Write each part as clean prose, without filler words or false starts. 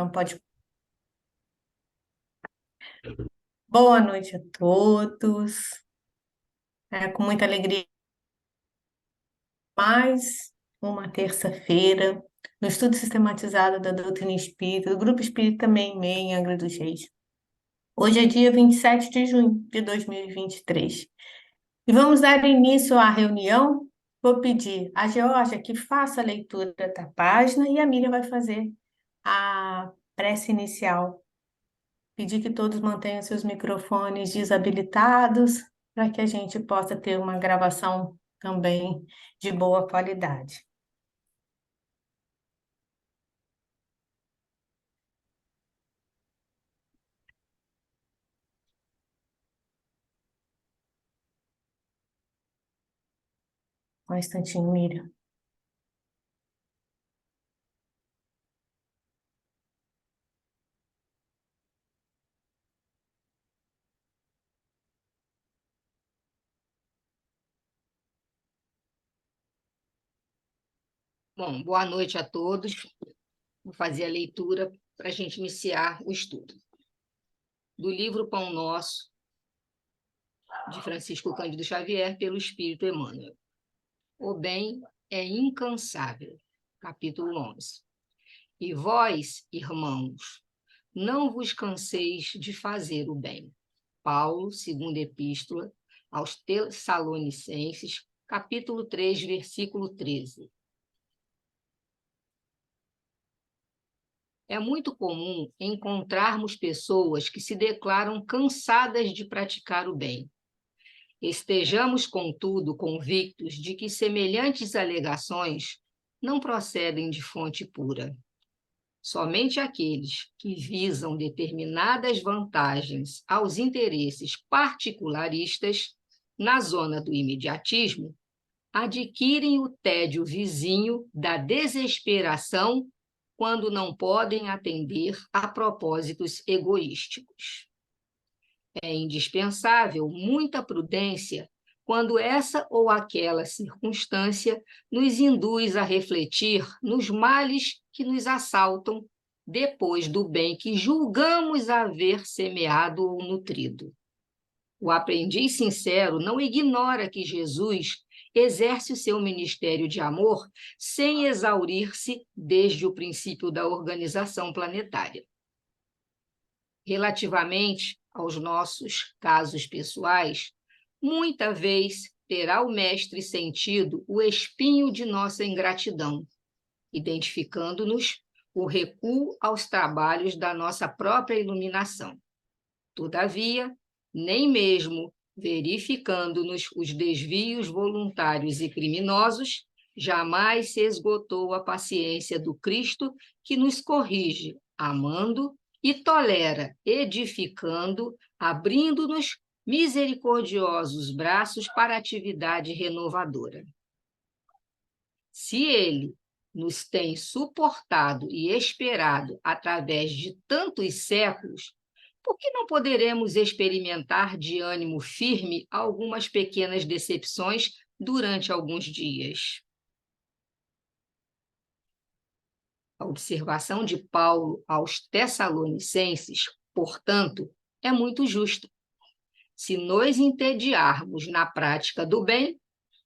Então, pode. Boa noite a todos. É com muita alegria, mais uma terça-feira, no estudo sistematizado da doutrina espírita, do Grupo Espírita Meimei, em Angra dos Reis. Hoje é dia 27 de junho de 2023. E vamos dar início à reunião. Vou pedir à Georgia que faça a leitura da página e a Miriam vai fazer a prece inicial. Pedir que todos mantenham seus microfones desabilitados para que a gente possa ter uma gravação também de boa qualidade. Um instantinho, Miriam. Bom, boa noite a todos. Vou fazer a leitura para a gente iniciar o estudo. Do livro Pão Nosso, de Francisco Cândido Xavier, pelo Espírito Emmanuel. O bem é incansável. Capítulo 11. E vós, irmãos, não vos canseis de fazer o bem. Paulo, segunda epístola aos Tessalonicenses, capítulo 3, versículo 13. É muito comum encontrarmos pessoas que se declaram cansadas de praticar o bem. Estejamos, contudo, convictos de que semelhantes alegações não procedem de fonte pura. Somente aqueles que visam determinadas vantagens aos interesses particularistas na zona do imediatismo adquirem o tédio vizinho da desesperação quando não podem atender a propósitos egoísticos. É indispensável muita prudência quando essa ou aquela circunstância nos induz a refletir nos males que nos assaltam depois do bem que julgamos haver semeado ou nutrido. O aprendiz sincero não ignora que Jesus exerce o seu ministério de amor sem exaurir-se desde o princípio da organização planetária. Relativamente aos nossos casos pessoais, muita vez terá o mestre sentido o espinho de nossa ingratidão, identificando-nos o recuo aos trabalhos da nossa própria iluminação. Todavia, nem mesmo verificando-nos os desvios voluntários e criminosos, jamais se esgotou a paciência do Cristo que nos corrige, amando e tolera, edificando, abrindo-nos misericordiosos braços para a atividade renovadora. Se ele nos tem suportado e esperado através de tantos séculos, por que não poderemos experimentar de ânimo firme algumas pequenas decepções durante alguns dias? A observação de Paulo aos Tessalonicenses, portanto, é muito justa. Se nos entediarmos na prática do bem,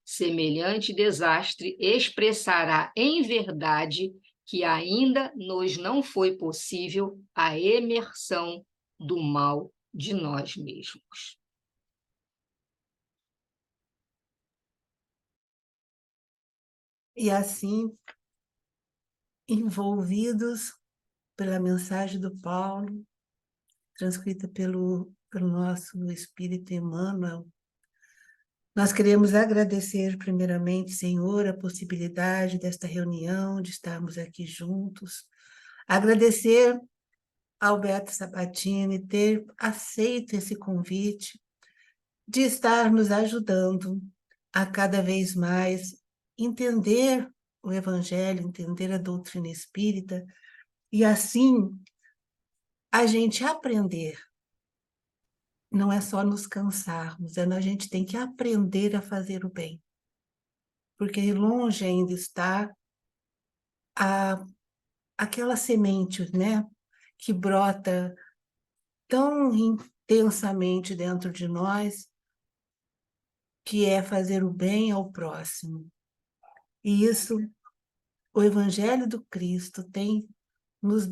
semelhante desastre expressará em verdade que ainda nos não foi possível a emersão do mal de nós mesmos. E assim, envolvidos pela mensagem do Paulo, transcrita pelo nosso Espírito Emmanuel, nós queremos agradecer primeiramente, Senhor, a possibilidade desta reunião, de estarmos aqui juntos, agradecer ao Beto Sabatini ter aceito esse convite de estar nos ajudando a cada vez mais entender o Evangelho, entender a doutrina espírita, e assim a gente aprender. Não é só nos cansarmos, a gente tem que aprender a fazer o bem. Porque longe ainda está aquela semente, né? que brota tão intensamente dentro de nós, que é fazer o bem ao próximo. E isso, o Evangelho do Cristo tem nos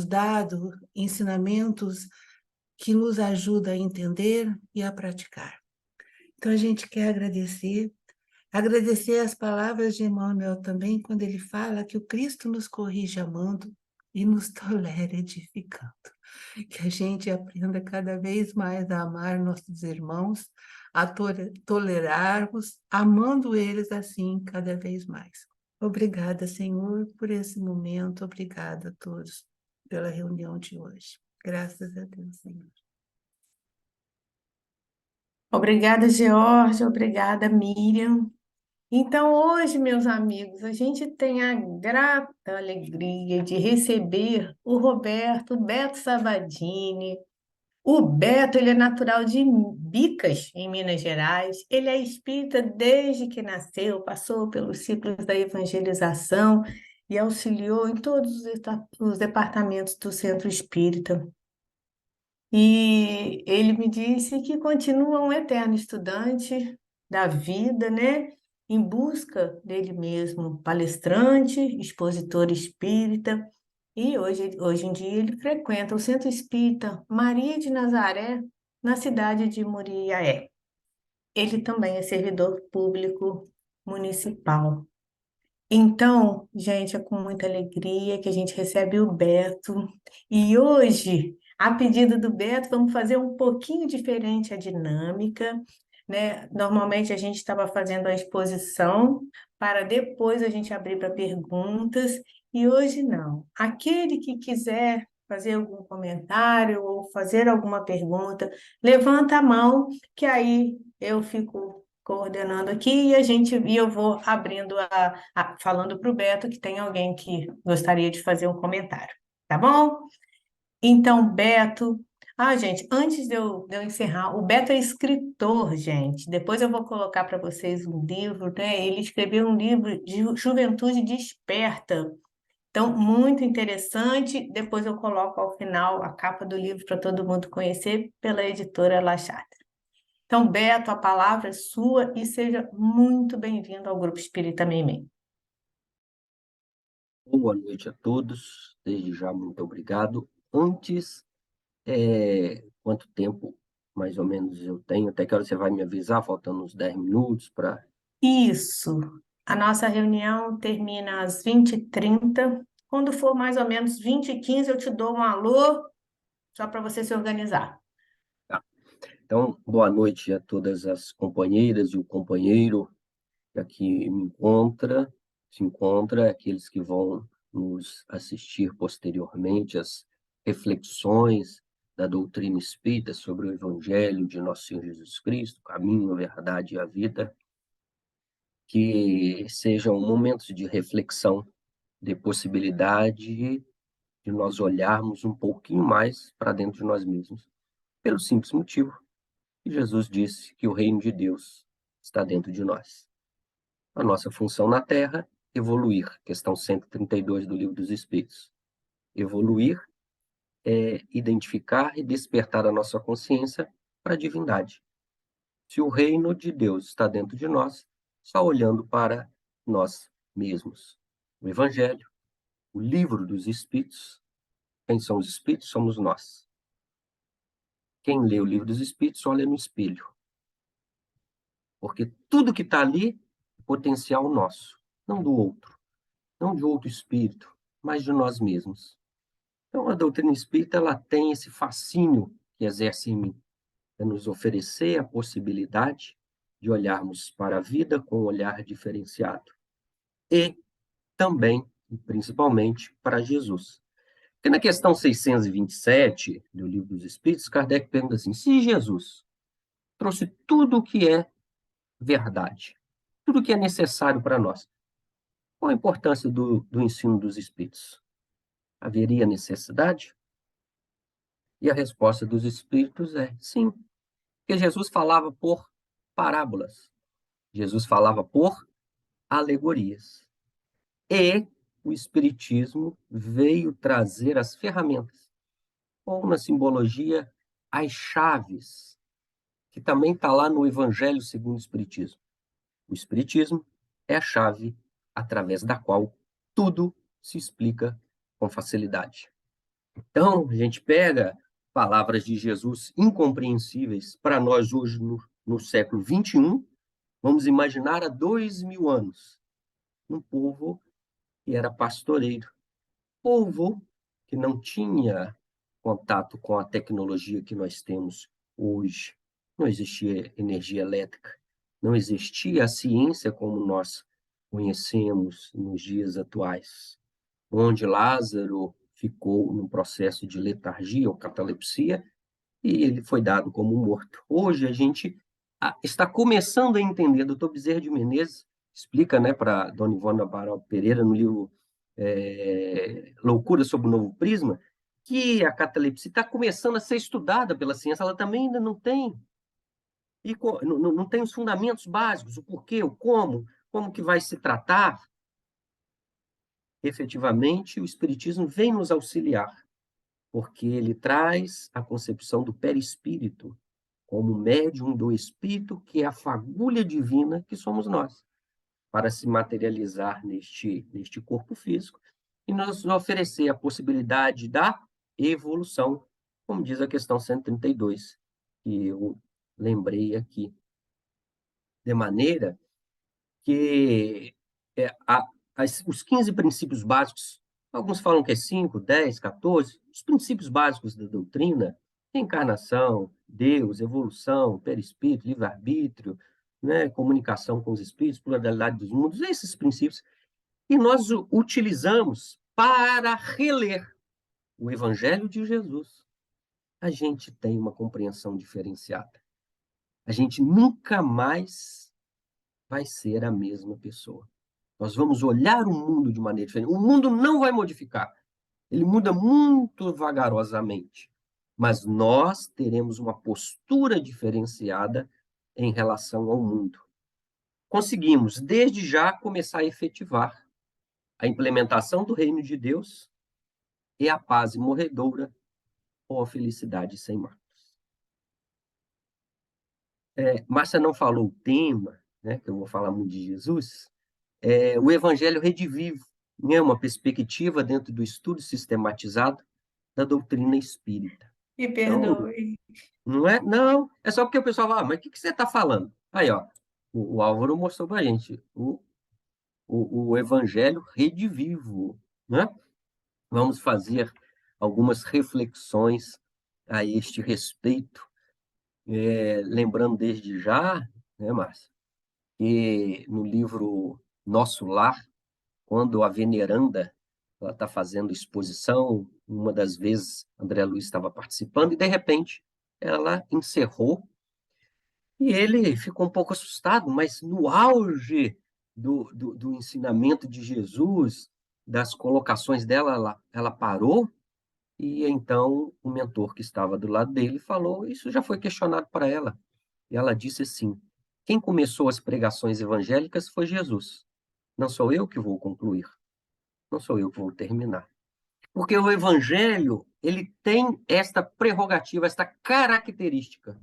dado ensinamentos que nos ajudam a entender e a praticar. Então, a gente quer agradecer as palavras de Emmanuel também, quando ele fala que o Cristo nos corrige amando e nos tolera edificando. Que a gente aprenda cada vez mais a amar nossos irmãos, a tolerarmos, amando eles assim cada vez mais. Obrigada, Senhor, por esse momento. Obrigada a todos pela reunião de hoje. Graças a Deus, Senhor. Obrigada, Georgia. Obrigada, Miriam. Então, hoje, meus amigos, a gente tem a grata alegria de receber o Roberto, o Beto Savadini. O Beto, ele é natural de Bicas, em Minas Gerais. Ele é espírita desde que nasceu, passou pelos ciclos da evangelização e auxiliou em todos os departamentos do Centro Espírita. E ele me disse que continua um eterno estudante da vida, né? Em busca dele mesmo, palestrante, expositor espírita. E hoje em dia ele frequenta o Centro Espírita Maria de Nazaré, na cidade de Muriaé. Ele também é servidor público municipal. Então, gente, é com muita alegria que a gente recebe o Beto. E hoje, a pedido do Beto, vamos fazer um pouquinho diferente a dinâmica, né? Normalmente a gente estava fazendo a exposição para depois a gente abrir para perguntas, e hoje não. Aquele que quiser fazer algum comentário ou fazer alguma pergunta, levanta a mão, que aí eu fico coordenando aqui e eu vou abrindo falando para o Beto que tem alguém que gostaria de fazer um comentário, tá bom? Então, Beto. Ah, gente, antes de eu encerrar, o Beto é escritor, gente. Depois eu vou colocar para vocês um livro, né? Ele escreveu um livro de Juventude Desperta. Então, muito interessante. Depois eu coloco ao final a capa do livro para todo mundo conhecer pela editora La Chatra. Então, Beto, a palavra é sua e seja muito bem-vindo ao Grupo Espírita Meimei. Boa noite a todos, desde já muito obrigado. Antes, quanto tempo mais ou menos eu tenho? Até que hora você vai me avisar? Faltando uns 10 minutos para... Isso. A nossa reunião termina às 20h30. Quando for mais ou menos 20h15, eu te dou um alô, só para você se organizar. Tá. Então, boa noite a todas as companheiras e o companheiro que aqui se encontra, aqueles que vão nos assistir posteriormente, as reflexões da doutrina espírita sobre o Evangelho de Nosso Senhor Jesus Cristo, o caminho, a verdade e a vida, que sejam momentos de reflexão, de possibilidade de nós olharmos um pouquinho mais para dentro de nós mesmos, pelo simples motivo que Jesus disse que o reino de Deus está dentro de nós. A nossa função na Terra, evoluir, questão 132 do Livro dos Espíritos. Evoluir é identificar e despertar a nossa consciência para a divindade. Se o reino de Deus está dentro de nós, só olhando para nós mesmos. O Evangelho, o Livro dos Espíritos, quem são os Espíritos? Somos nós. Quem lê o Livro dos Espíritos olha no espelho. Porque tudo que está ali é potencial nosso, não do outro, não de outro espírito, mas de nós mesmos. Então, a doutrina espírita ela tem esse fascínio que exerce em mim, é nos oferecer a possibilidade de olharmos para a vida com um olhar diferenciado. E também, e principalmente, para Jesus. Porque na questão 627 do Livro dos Espíritos, Kardec pergunta assim, se Jesus trouxe tudo o que é verdade, tudo o que é necessário para nós, qual a importância do ensino dos Espíritos? Haveria necessidade? E a resposta dos Espíritos é sim, porque Jesus falava por parábolas, Jesus falava por alegorias. E o Espiritismo veio trazer as ferramentas ou na simbologia, as chaves, que também está lá no Evangelho segundo o Espiritismo. O Espiritismo é a chave através da qual tudo se explica com facilidade. Então, a gente pega palavras de Jesus incompreensíveis para nós hoje no século XXI, vamos imaginar há 2000 anos, um povo que era pastoreiro, povo que não tinha contato com a tecnologia que nós temos hoje. Não existia energia elétrica, não existia a ciência como nós conhecemos nos dias atuais, onde Lázaro ficou num processo de letargia ou catalepsia e ele foi dado como morto. Hoje a gente está começando a entender, Dr. Bezerra de Menezes explica, né, para Dona Ivona Amaral Pereira no livro Loucura sob o Novo Prisma, que a catalepsia está começando a ser estudada pela ciência, ela também ainda não tem, e não tem os fundamentos básicos, o porquê, o como que vai se tratar. Efetivamente, o Espiritismo vem nos auxiliar, porque ele traz a concepção do perispírito como médium do espírito, que é a fagulha divina que somos nós, para se materializar neste corpo físico e nos oferecer a possibilidade da evolução, como diz a questão 132, que eu lembrei aqui. De maneira que os 15 princípios básicos, alguns falam que é 5, 10, 14, os princípios básicos da doutrina, reencarnação, Deus, evolução, perispírito, livre-arbítrio, né, comunicação com os espíritos, pluralidade dos mundos, esses princípios, e nós utilizamos para reler o Evangelho de Jesus. A gente tem uma compreensão diferenciada. A gente nunca mais vai ser a mesma pessoa. Nós vamos olhar o mundo de maneira diferente. O mundo não vai modificar. Ele muda muito vagarosamente. Mas nós teremos uma postura diferenciada em relação ao mundo. Conseguimos, desde já, começar a efetivar a implementação do reino de Deus e a paz imorredoura ou a felicidade sem marcos. Márcia não falou o tema, né, que eu vou falar muito de Jesus, o Evangelho Redivivo, né, uma perspectiva dentro do estudo sistematizado da doutrina espírita. Me Então, perdoe. não é? Não, é só porque o pessoal fala, mas o que você está falando? Aí, ó, o Álvaro mostrou para a gente o Evangelho Redivivo, né? Vamos fazer algumas reflexões a este respeito, lembrando desde já, né, Márcia, que no livro Nosso Lar, quando a veneranda ela está fazendo exposição, uma das vezes André Luiz estava participando, e de repente ela encerrou, e ele ficou um pouco assustado, mas no auge do ensinamento de Jesus, das colocações dela, ela parou, e então o mentor que estava do lado dele falou, isso já foi questionado para ela, e ela disse assim, quem começou as pregações evangélicas foi Jesus, não sou eu que vou concluir, não sou eu que vou terminar. Porque o evangelho, ele tem esta prerrogativa, esta característica.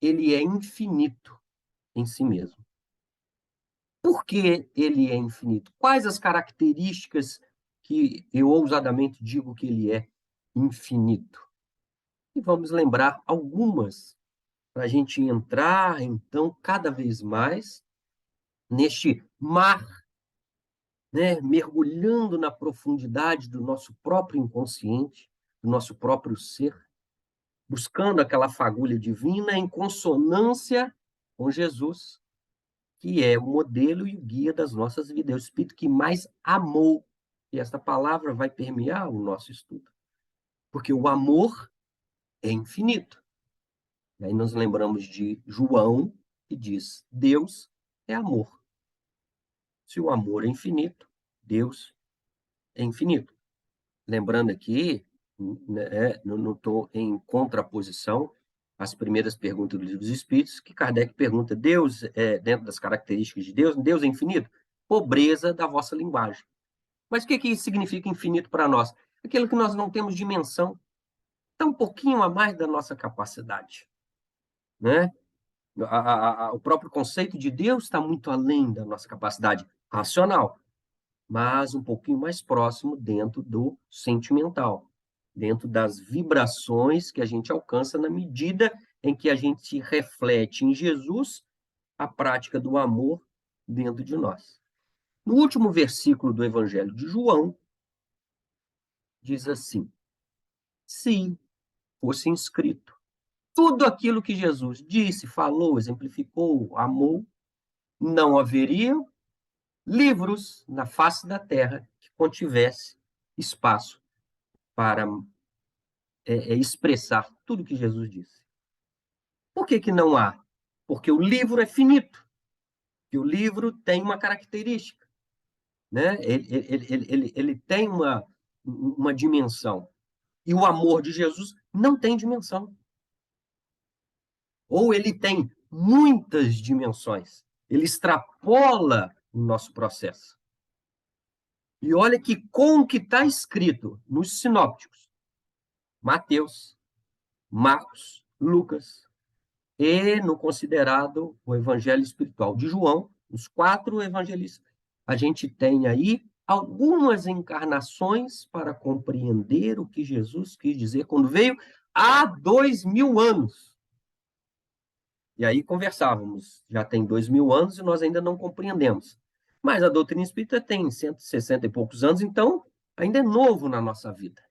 Ele é infinito em si mesmo. Por que ele é infinito? Quais as características que eu ousadamente digo que ele é infinito? E vamos lembrar algumas para a gente entrar, então, cada vez mais neste mar, né, mergulhando na profundidade do nosso próprio inconsciente, do nosso próprio ser, buscando aquela fagulha divina em consonância com Jesus, que é o modelo e o guia das nossas vidas, é o Espírito que mais amou. E esta palavra vai permear o nosso estudo, porque o amor é infinito. E aí nós lembramos de João, que diz, Deus é amor. Se o amor é infinito, Deus é infinito. Lembrando aqui, né, não estou em contraposição às primeiras perguntas do Livro dos Espíritos, que Kardec pergunta, Deus, dentro das características de Deus, Deus é infinito? Pobreza da vossa linguagem. Mas o que significa infinito para nós? Aquilo que nós não temos dimensão. está um pouquinho a mais da nossa capacidade, né? O próprio conceito de Deus está muito além da nossa capacidade racional, mas um pouquinho mais próximo dentro do sentimental, dentro das vibrações que a gente alcança na medida em que a gente reflete em Jesus a prática do amor dentro de nós. No último versículo do Evangelho de João, diz assim: se fosse inscrito tudo aquilo que Jesus disse, falou, exemplificou, amou, não haveria livros na face da terra que contivesse espaço para expressar tudo que Jesus disse. Por que que não há? Porque o livro é finito, que o livro tem uma característica, né? Ele tem uma dimensão. E o amor de Jesus não tem dimensão. Ou ele tem muitas dimensões. Ele extrapola o nosso processo. E olha que com o que está escrito nos sinópticos, Mateus, Marcos, Lucas, e no considerado o evangelho espiritual de João, os 4 evangelistas, a gente tem aí algumas encarnações para compreender o que Jesus quis dizer quando veio há 2000 anos. E aí conversávamos, já tem 2000 anos e nós ainda não compreendemos. Mas a doutrina espírita tem 160 e poucos anos, então ainda é novo na nossa vida.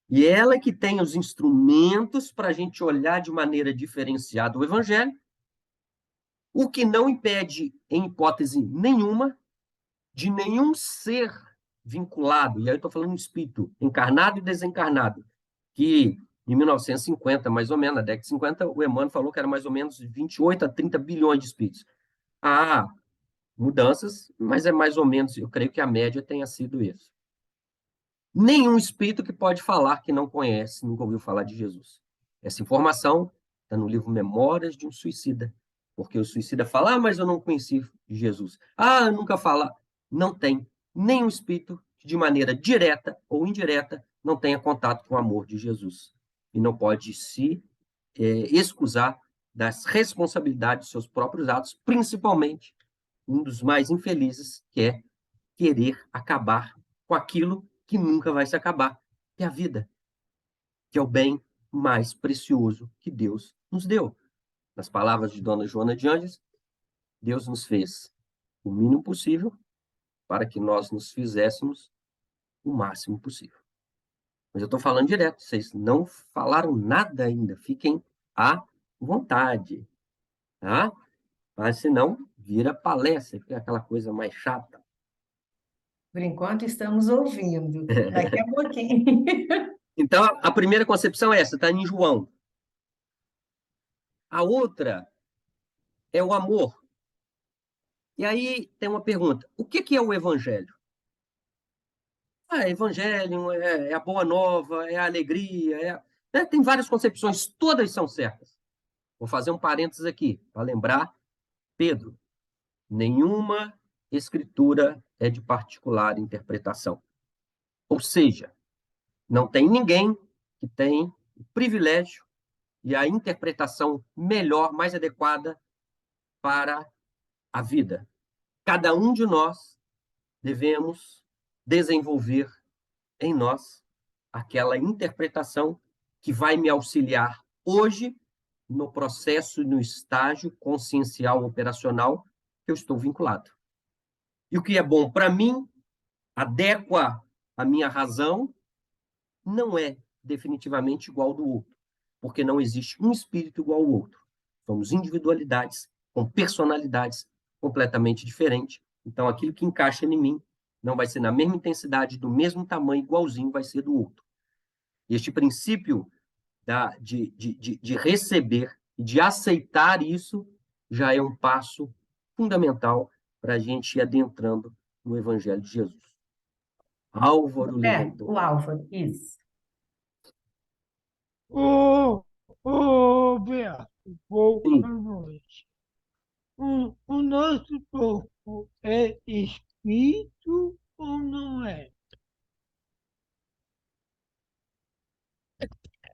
E ela é que tem os instrumentos para a gente olhar de maneira diferenciada o Evangelho, o que não impede, em hipótese nenhuma, de nenhum ser vinculado, e aí eu estou falando de um espírito encarnado e desencarnado, que em 1950, mais ou menos, na década de 50, o Emmanuel falou que era mais ou menos 28 a 30 bilhões de espíritos. Há mudanças, mas é mais ou menos, eu creio que a média tenha sido isso. Nenhum espírito que pode falar que não conhece, nunca ouviu falar de Jesus. Essa informação está no livro Memórias de um Suicida, porque o suicida fala, mas eu não conheci Jesus. Eu nunca fala. Não tem nenhum espírito que, de maneira direta ou indireta, não tenha contato com o amor de Jesus. E não pode se excusar das responsabilidades de seus próprios atos, principalmente um dos mais infelizes, que é querer acabar com aquilo que nunca vai se acabar, que é a vida, que é o bem mais precioso que Deus nos deu. Nas palavras de Dona Joana de Anjos, Deus nos fez o mínimo possível para que nós nos fizéssemos o máximo possível. Mas eu estou falando direto, vocês não falaram nada ainda, fiquem à vontade, tá? Mas senão vira palestra, fica aquela coisa mais chata. Por enquanto, estamos ouvindo. Daqui a pouquinho. Então, a primeira concepção é essa, está em João. A outra é o amor. E aí tem uma pergunta: o que é o evangelho? Evangelho é a boa nova, é a alegria, né? Tem várias concepções, todas são certas. Vou fazer um parênteses aqui, para lembrar Pedro. Nenhuma escritura é de particular interpretação. Ou seja, não tem ninguém que tem o privilégio e a interpretação melhor, mais adequada para a vida. Cada um de nós devemos desenvolver em nós aquela interpretação que vai me auxiliar hoje no processo, no estágio consciencial operacional que eu estou vinculado. E o que é bom para mim, adequa a minha razão, não é definitivamente igual ao do outro, porque não existe um espírito igual ao outro. Somos individualidades com personalidades completamente diferentes. Então, aquilo que encaixa em mim não vai ser na mesma intensidade, do mesmo tamanho, igualzinho vai ser do outro. E este princípio de receber e de aceitar isso já é um passo fundamental para a gente ir adentrando no Evangelho de Jesus. Álvaro levantou. O Álvaro, isso. Beato, boa Sim, noite. O nosso corpo é espírito ou não é?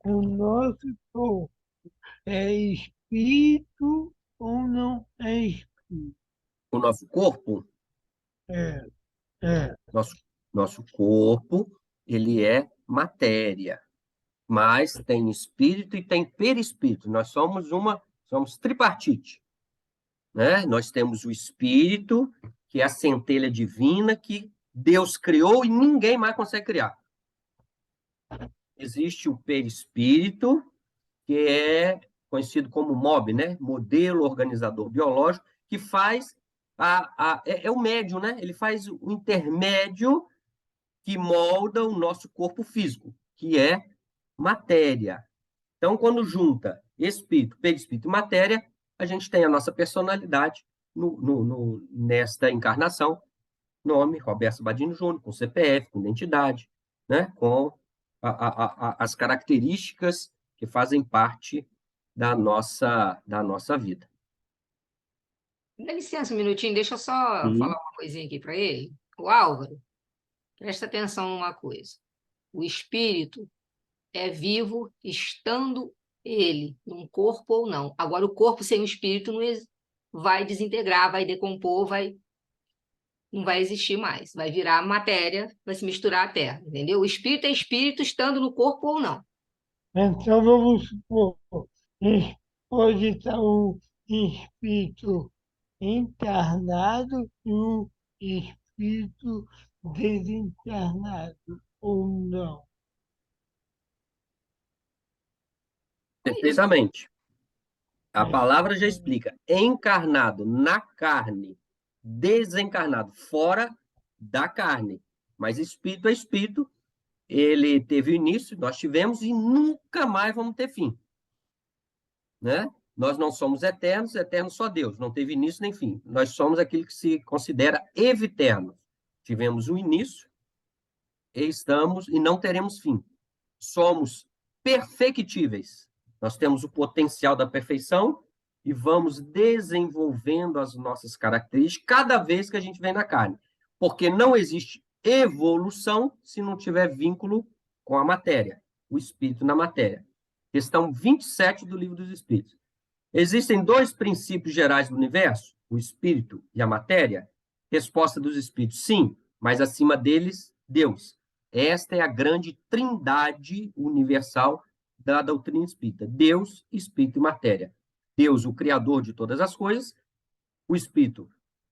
O nosso corpo é espírito ou não é espírito? O nosso corpo, É, é. nosso, nosso corpo, ele é matéria, mas tem espírito e tem perispírito. Nós somos tripartite, né? Nós temos o espírito, que é a centelha divina que Deus criou e ninguém mais consegue criar. Existe o perispírito, que é conhecido como MOB, né? Modelo Organizador Biológico, que faz é o médium, né? Ele faz o intermédio que molda o nosso corpo físico, que é matéria. Então, quando junta espírito, perispírito e matéria, a gente tem a nossa personalidade nesta encarnação, nome, Roberto Badini Júnior, com CPF, com identidade, né? Com as características que fazem parte da nossa vida. Dá licença um minutinho, deixa eu só Sim. falar uma coisinha aqui para ele. O Álvaro, presta atenção numa coisa. O espírito é vivo estando ele num corpo ou não. Agora, o corpo sem o espírito não vai desintegrar, vai decompor, não vai existir mais. Vai virar matéria, vai se misturar à terra, entendeu? O espírito é espírito estando no corpo ou não. Então vamos supor, pode estar um espírito encarnado e um espírito desencarnado, ou não. Perfeitamente. A É. palavra já explica. Encarnado na carne, desencarnado fora da carne. Mas espírito é espírito, ele teve início, nós tivemos e nunca mais vamos ter fim, né? Nós não somos eternos, eterno só Deus, não teve início nem fim. Nós somos aquilo que se considera eviterno. Tivemos um início e estamos e não teremos fim. Somos perfectíveis. Nós temos o potencial da perfeição e vamos desenvolvendo as nossas características cada vez que a gente vem na carne. Porque não existe evolução se não tiver vínculo com a matéria, o espírito na matéria. Questão 27 do Livro dos Espíritos. Existem dois princípios gerais do universo, o espírito e a matéria? Resposta dos espíritos, sim, mas acima deles, Deus. Esta é a grande trindade universal da doutrina espírita: Deus, espírito e matéria. Deus, o criador de todas as coisas, o espírito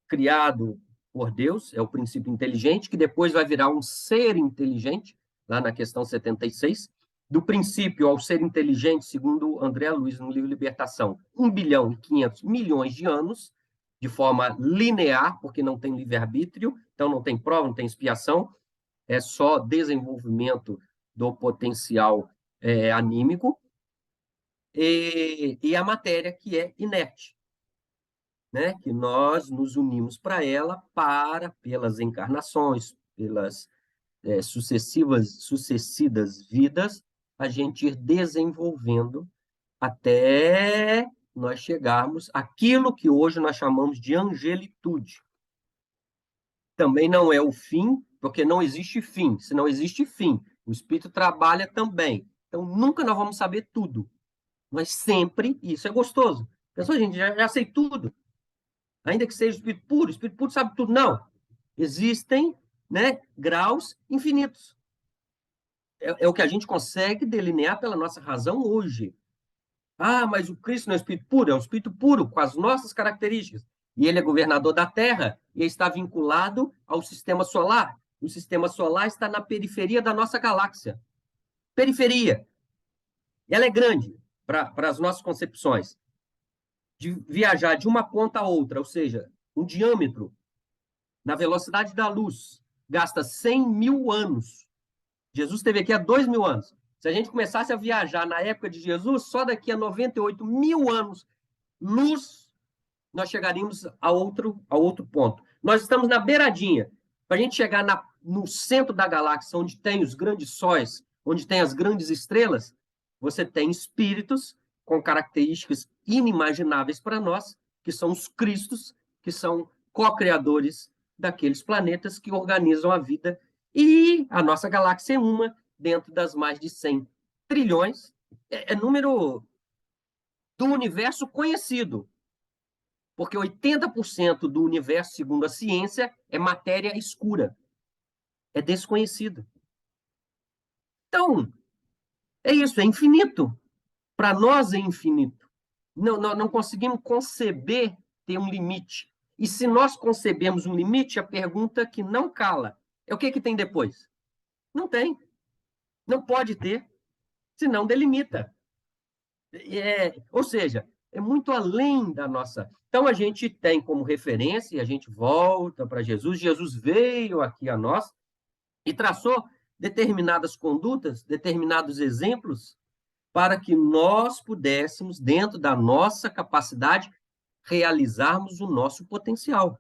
criado por Deus, é o princípio inteligente, que depois vai virar um ser inteligente, lá na questão 76. Do princípio ao ser inteligente, segundo André Luiz, no livro Libertação, 1 bilhão e 500 milhões de anos, de forma linear, porque não tem livre-arbítrio, então não tem prova, não tem expiação, é só desenvolvimento do potencial anímico, e a matéria que é inerte, né? Que nós nos unimos para ela pelas encarnações, pelas sucessivas vidas, a gente ir desenvolvendo até nós chegarmos àquilo que hoje nós chamamos de angelitude. Também não é o fim, porque não existe fim. Se não existe fim, o Espírito trabalha também. Então, nunca nós vamos saber tudo. Mas sempre, isso é gostoso. Pessoal, gente, já sei tudo. Ainda que seja o Espírito puro sabe tudo. Não. Existem, né, graus infinitos. É o que a gente consegue delinear pela nossa razão hoje. Ah, mas o Cristo não é Espírito puro? É um Espírito puro, com as nossas características. E ele é governador da Terra e está vinculado ao sistema solar. O sistema solar está na periferia da nossa galáxia. Periferia. Ela é grande para as nossas concepções. De viajar de uma ponta a outra, ou seja, um diâmetro na velocidade da luz, gasta 100 mil anos. Jesus esteve aqui há 2.000 anos. Se a gente começasse a viajar na época de Jesus, só daqui a 98 mil anos, luz, nós chegaríamos a outro ponto. Nós estamos na beiradinha. Para a gente chegar no centro da galáxia, onde tem os grandes sóis, onde tem as grandes estrelas, você tem espíritos com características inimagináveis para nós, que são os cristos, que são co-criadores daqueles planetas que organizam a vida. E a nossa galáxia é uma dentro das mais de 100 trilhões é número do universo conhecido. Porque 80% do universo, segundo a ciência, é matéria escura. É desconhecida. Então, é isso, é infinito. Para nós é infinito. Não conseguimos conceber ter um limite. E se nós concebemos um limite, a pergunta que não cala é o que tem depois? Não tem. Não pode ter, senão delimita. Ou seja, é muito além da nossa. Então, a gente tem como referência, e a gente volta para Jesus. Jesus veio aqui a nós e traçou determinadas condutas, determinados exemplos, para que nós pudéssemos, dentro da nossa capacidade, realizarmos o nosso potencial.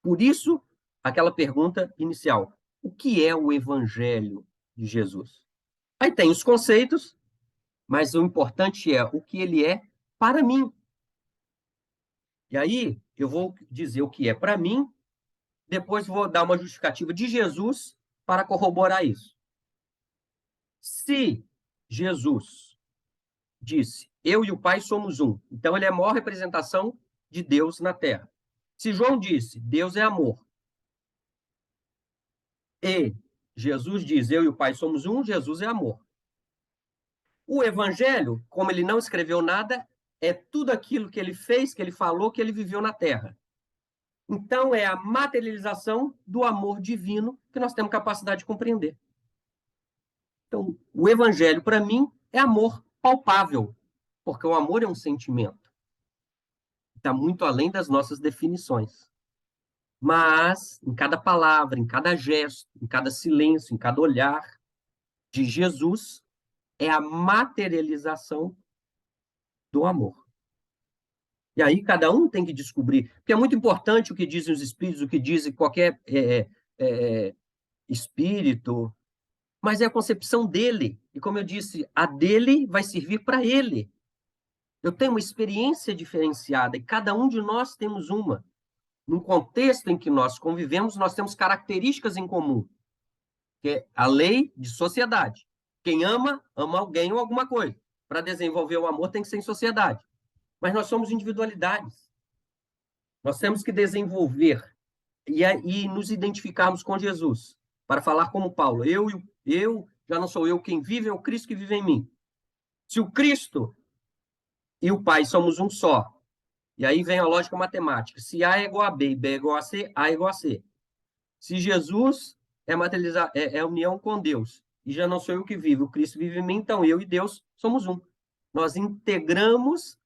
Por isso, aquela pergunta inicial: o que é o Evangelho de Jesus? Aí tem os conceitos, mas o importante é o que ele é para mim. E aí, eu vou dizer o que é para mim, depois vou dar uma justificativa de Jesus para corroborar isso. Se Jesus disse, eu e o Pai somos um, então ele é a maior representação de Deus na Terra. Se João disse, Deus é amor, e Jesus diz, eu e o Pai somos um, Jesus é amor. O Evangelho, como ele não escreveu nada, é tudo aquilo que ele fez, que ele falou, que ele viveu na Terra. Então, é a materialização do amor divino que nós temos capacidade de compreender. Então, o Evangelho, para mim, é amor palpável, porque o amor é um sentimento. Está muito além das nossas definições. Mas, em cada palavra, em cada gesto, em cada silêncio, em cada olhar de Jesus, é a materialização do amor. E aí cada um tem que descobrir, porque é muito importante o que dizem os espíritos, o que diz qualquer espírito, mas é a concepção dele. E como eu disse, a dele vai servir para ele. Eu tenho uma experiência diferenciada e cada um de nós temos uma. Num contexto em que nós convivemos, nós temos características em comum, que é a lei de sociedade. Quem ama, ama alguém ou alguma coisa. Para desenvolver o amor tem que ser em sociedade. Mas nós somos individualidades. Nós temos que desenvolver e nos identificarmos com Jesus, para falar como Paulo, eu já não sou eu quem vive, é o Cristo que vive em mim. Se o Cristo e o Pai somos um só, e aí vem a lógica matemática, se A é igual a B e B é igual a C, A é igual a C. Se Jesus é a união com Deus, e já não sou eu que vivo, o Cristo vive em mim, então eu e Deus somos um. Nós integramos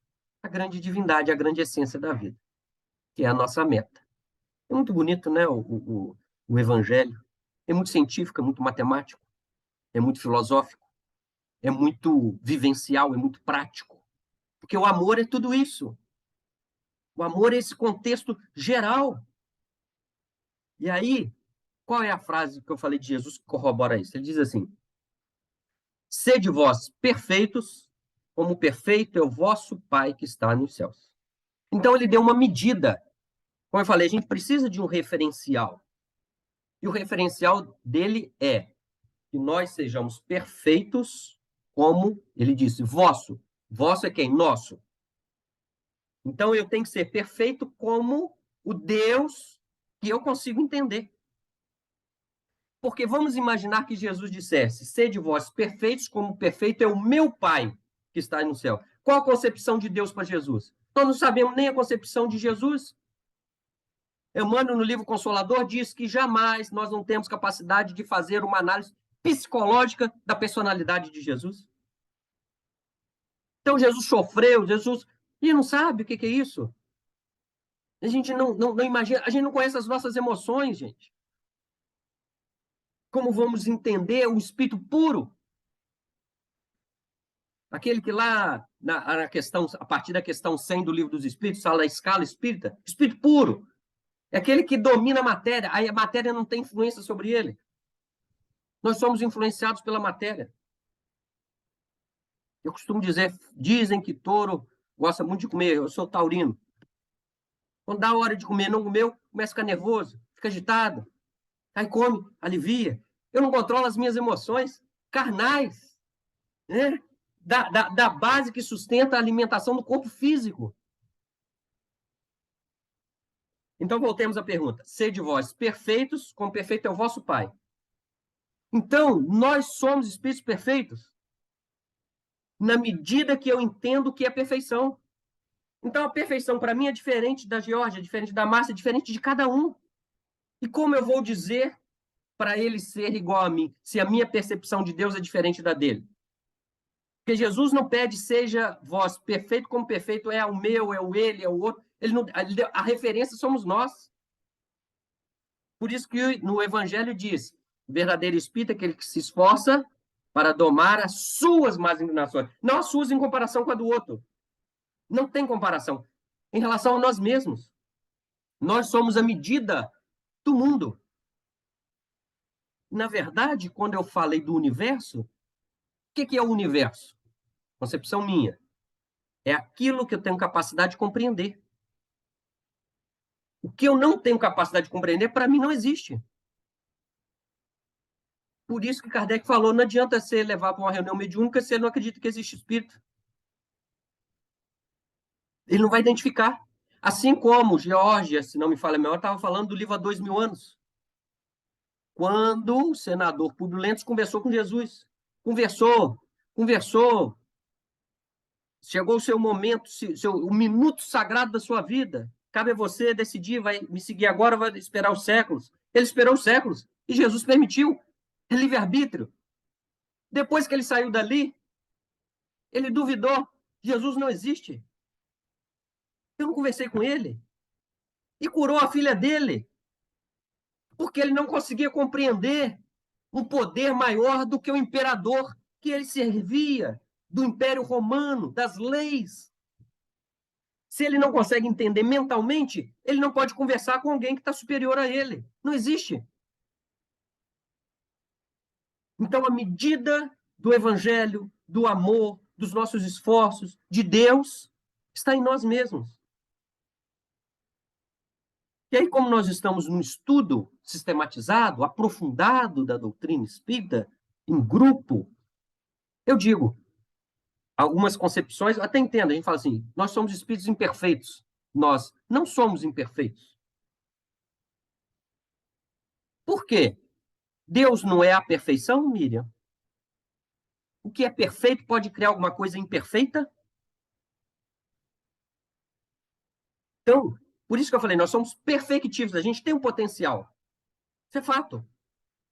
a grande divindade, a grande essência da vida, que é a nossa meta. É muito bonito, né, o Evangelho. É muito científico, é muito matemático, é muito filosófico, é muito vivencial, é muito prático. Porque o amor é tudo isso. O amor é esse contexto geral. E aí, qual é a frase que eu falei de Jesus que corrobora isso? Ele diz assim, sede vós perfeitos, como perfeito é o vosso Pai que está nos céus. Então, ele deu uma medida. Como eu falei, a gente precisa de um referencial. E o referencial dele é que nós sejamos perfeitos, como ele disse, vosso. Vosso é quem? Nosso. Então, eu tenho que ser perfeito como o Deus que eu consigo entender. Porque vamos imaginar que Jesus dissesse, sede vós perfeitos, como perfeito é o meu Pai que está no céu. Qual a concepção de Deus para Jesus? Nós não sabemos nem a concepção de Jesus. Emmanuel, no livro Consolador, diz que jamais nós não temos capacidade de fazer uma análise psicológica da personalidade de Jesus. Então, Jesus sofreu, Jesus... E não sabe o que é isso. A gente não imagina, a gente não conhece as nossas emoções, gente. Como vamos entender o espírito puro? Aquele que lá, na questão, a partir da questão 100 do Livro dos Espíritos, fala da escala espírita, espírito puro. É aquele que domina a matéria, aí a matéria não tem influência sobre ele. Nós somos influenciados pela matéria. Eu costumo dizer, dizem que touro gosta muito de comer, eu sou taurino. Quando dá a hora de comer, não comeu, começa a ficar nervoso, fica agitado. Aí come, alivia. Eu não controlo as minhas emoções carnais, né? da base que sustenta a alimentação do corpo físico. Então, voltemos à pergunta. Sede vós perfeitos, como perfeito é o vosso Pai. Então, nós somos espíritos perfeitos na medida que eu entendo o que é perfeição. Então, a perfeição, para mim, é diferente da Geórgia, é diferente da Márcia, é diferente de cada um. E como eu vou dizer para ele ser igual a mim, se a minha percepção de Deus é diferente da dele? Porque Jesus não pede, seja vós perfeito como perfeito é o meu, é o ele, é o outro. Ele não, a referência somos nós. Por isso que no Evangelho diz, o verdadeiro espírito é aquele que se esforça para domar as suas más inclinações, não as suas em comparação com a do outro. Não tem comparação. Em relação a nós mesmos. Nós somos a medida do mundo. Na verdade, quando eu falei do universo, o que é o universo? Concepção minha. É aquilo que eu tenho capacidade de compreender. O que eu não tenho capacidade de compreender, para mim, não existe. Por isso que Kardec falou, não adianta você levar para uma reunião mediúnica se ele não acredita que existe espírito. Ele não vai identificar. Assim como Geórgia, se não me falha a memória, estava falando do livro há 2000 anos. Quando o senador Públio Lentz conversou com Jesus. Conversou. Chegou o seu momento, o minuto sagrado da sua vida. Cabe a você decidir, vai me seguir agora, vai esperar os séculos. Ele esperou os séculos e Jesus permitiu. É livre-arbítrio. Depois que ele saiu dali, ele duvidou. Jesus não existe. Eu não conversei com ele. E curou a filha dele. Porque ele não conseguia compreender um poder maior do que o imperador que ele servia, do Império Romano, das leis. Se ele não consegue entender mentalmente, ele não pode conversar com alguém que está superior a ele. Não existe. Então, a medida do evangelho, do amor, dos nossos esforços, de Deus, está em nós mesmos. E aí, como nós estamos num estudo sistematizado, aprofundado da doutrina espírita, em grupo, eu digo, algumas concepções, até entendo, a gente fala assim, nós somos espíritos imperfeitos. Nós não somos imperfeitos. Por quê? Deus não é a perfeição, Miriam? O que é perfeito pode criar alguma coisa imperfeita? Então, por isso que eu falei, nós somos perfectivos, a gente tem um potencial. Isso é fato.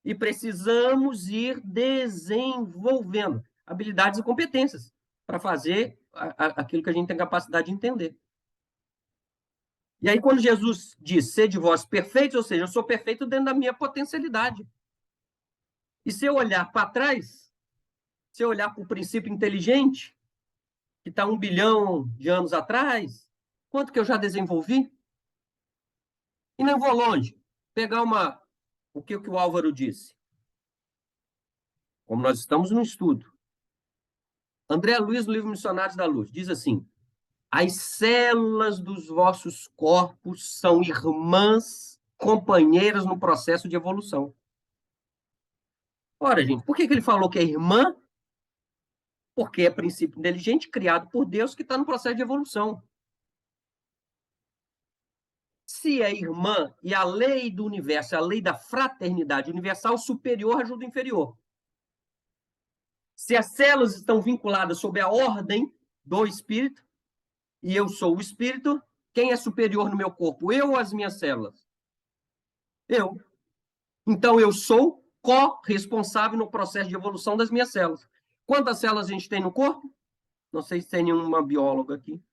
E precisamos ir desenvolvendo habilidades e competências para fazer aquilo que a gente tem capacidade de entender. E aí, quando Jesus diz, sede vós perfeitos, ou seja, eu sou perfeito dentro da minha potencialidade. E se eu olhar para trás, se eu olhar para o princípio inteligente, que está 1 bilhão de anos atrás, quanto que eu já desenvolvi? E não vou longe. Pegar o que o Álvaro disse. Como nós estamos no estudo. André Luiz, no livro Missionários da Luz, diz assim, as células dos vossos corpos são irmãs, companheiras no processo de evolução. Ora, gente, por que ele falou que é irmã? Porque é princípio inteligente criado por Deus que está no processo de evolução. Se é irmã e a lei do universo, a lei da fraternidade universal, superior ajuda o inferior. Se as células estão vinculadas sob a ordem do espírito, e eu sou o espírito, quem é superior no meu corpo? Eu ou as minhas células? Eu. Então, eu sou corresponsável no processo de evolução das minhas células. Quantas células a gente tem no corpo? Não sei se tem nenhuma bióloga aqui.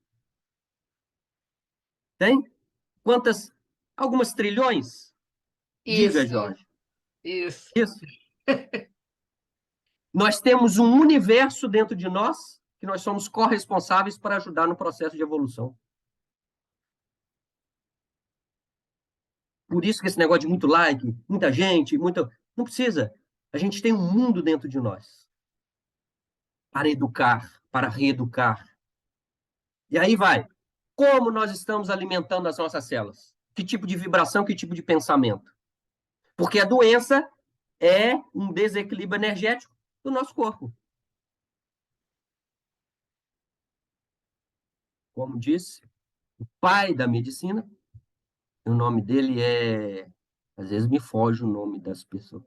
Tem? Quantas? Algumas trilhões? Diga, Isso, Jorge. isso. Isso. Nós temos um universo dentro de nós que nós somos corresponsáveis para ajudar no processo de evolução. Por isso que esse negócio de muito like, muita gente, muita... Não precisa. A gente tem um mundo dentro de nós para educar, para reeducar. E aí vai. Como nós estamos alimentando as nossas células? Que tipo de vibração, que tipo de pensamento? Porque a doença é um desequilíbrio energético do nosso corpo. como disse, o pai da medicina. O nome dele é... Às vezes me foge o nome das pessoas.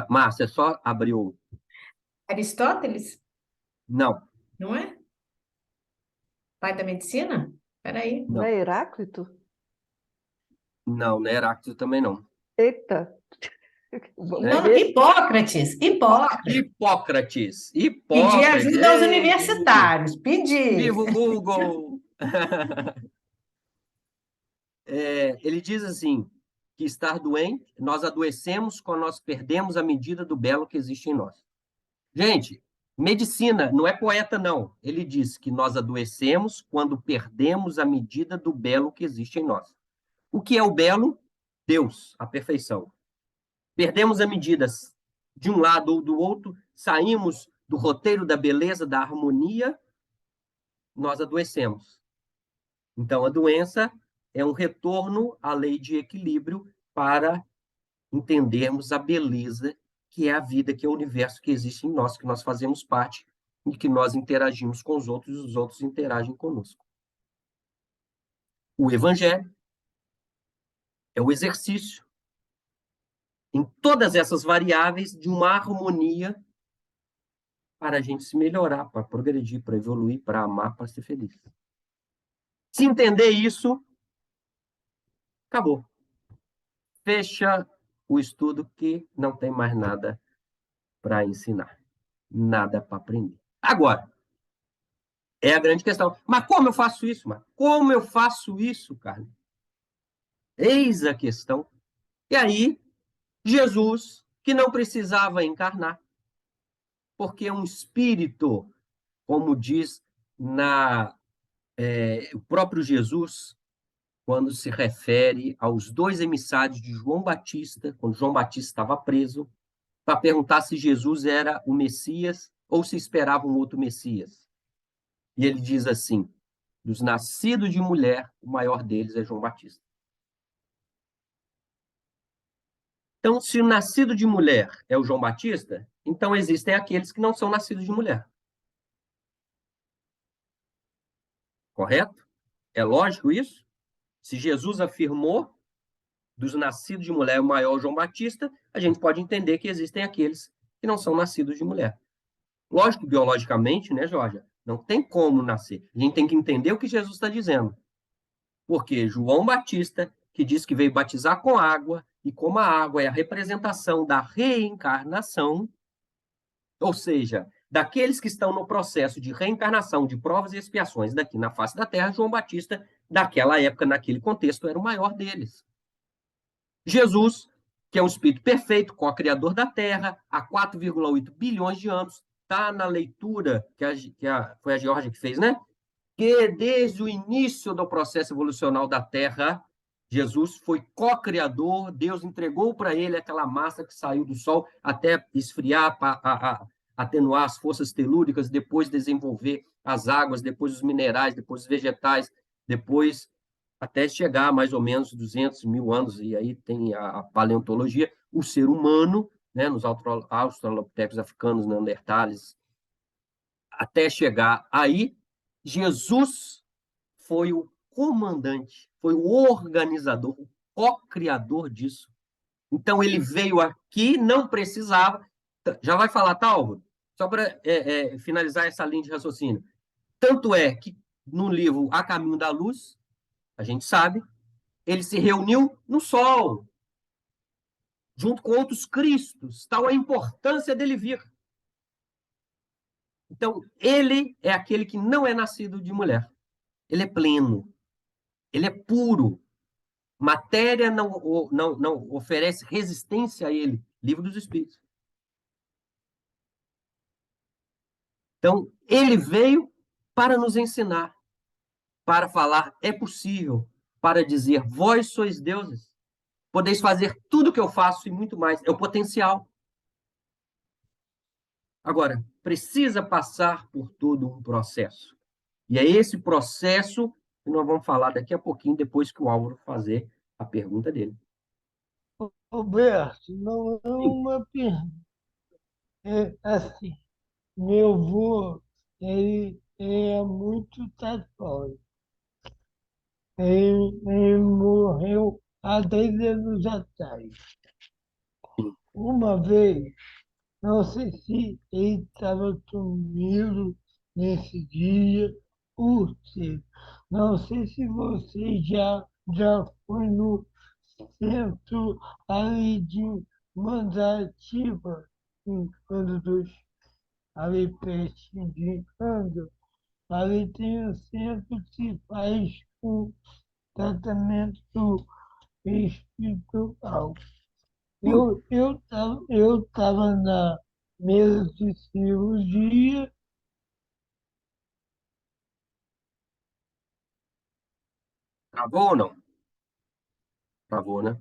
Márcia, só abriu... Aristóteles, Não, não é? Pai da medicina? Peraí. Não não, é Heráclito? não é Heráclito também não. Eita! Vamos Não, ver. Hipócrates, Hipócrates. Hipócrates, Pedir Hipócrates. ajuda aos Ei, Google, universitários, pedir. viva o Google! Ele diz assim, que estar doente, nós adoecemos quando nós perdemos a medida do belo que existe em nós. Gente, medicina não é poeta, não. Ele diz que nós adoecemos quando perdemos a medida do belo que existe em nós. O que é o belo? Deus, a perfeição. Perdemos a medida de um lado ou do outro, saímos do roteiro da beleza, da harmonia, nós adoecemos. Então, a doença é um retorno à lei de equilíbrio para entendermos a beleza que é a vida, que é o universo que existe em nós, que nós fazemos parte e que nós interagimos com os outros e os outros interagem conosco. O evangelho é o exercício em todas essas variáveis de uma harmonia para a gente se melhorar, para progredir, para evoluir, para amar, para ser feliz. Se entender isso, acabou. Fecha o estudo que não tem mais nada para ensinar, nada para aprender. Agora, é a grande questão. Mas como eu faço isso, Marco? Como eu faço isso, Carlos? Eis a questão. E aí, Jesus, que não precisava encarnar, porque um espírito, como diz o próprio Jesus, quando se refere aos dois emissários de João Batista, quando João Batista estava preso, para perguntar se Jesus era o Messias ou se esperava um outro Messias. E ele diz assim: dos nascidos de mulher, o maior deles é João Batista. Então, se o nascido de mulher é o João Batista, então existem aqueles que não são nascidos de mulher. Correto? É lógico isso? Se Jesus afirmou dos nascidos de mulher o maior João Batista, a gente pode entender que existem aqueles que não são nascidos de mulher. Lógico, biologicamente, né, Jorge? Não tem como nascer. A gente tem que entender o que Jesus está dizendo. Porque João Batista, que diz que veio batizar com água, e como a água é a representação da reencarnação, ou seja, daqueles que estão no processo de reencarnação, de provas e expiações daqui na face da Terra, João Batista, daquela época, naquele contexto, era o maior deles. Jesus, que é um espírito perfeito, co-criador da Terra, há 4,8 bilhões de anos, está na leitura foi a Georgia que fez, né? Que desde o início do processo evolucional da Terra, Jesus foi co-criador, Deus entregou para ele aquela massa que saiu do Sol até esfriar, atenuar as forças telúricas, depois desenvolver as águas, depois os minerais, depois os vegetais, depois até chegar a mais ou menos 200 mil anos, e aí tem a paleontologia, o ser humano, né, nos australopithecus africanos, neandertales, até chegar aí, Jesus foi o comandante, foi o organizador, o co-criador disso. Então, ele veio aqui, não precisava. Já vai falar, tá, Álvaro? Só para finalizar essa linha de raciocínio. Tanto é que no livro A Caminho da Luz, a gente sabe, ele se reuniu no Sol, junto com outros Cristos, tal a importância dele vir. Então, ele é aquele que não é nascido de mulher. Ele é pleno, ele é puro. Matéria não oferece resistência a ele. Livro dos Espíritos. Então, ele veio para nos ensinar, para falar, é possível, para dizer, vós sois deuses, podeis fazer tudo o que eu faço e muito mais. É o potencial. Agora, precisa passar por todo um processo. E é esse processo que nós vamos falar daqui a pouquinho, depois que o Álvaro fazer a pergunta dele. Roberto, não é Sim. uma pergunta. É assim, meu avô, ele é muito católico. Ele morreu há 10 anos atrás. Uma vez, não sei se ele estava comigo nesse dia, ou se, não sei se você já foi no centro ali de Mandativa, em Cano dos, ali perto de Ando. Ali tem um centro que faz o tratamento espiritual. Eu tava na mesa de cirurgia. Travou ou não? Travou, né?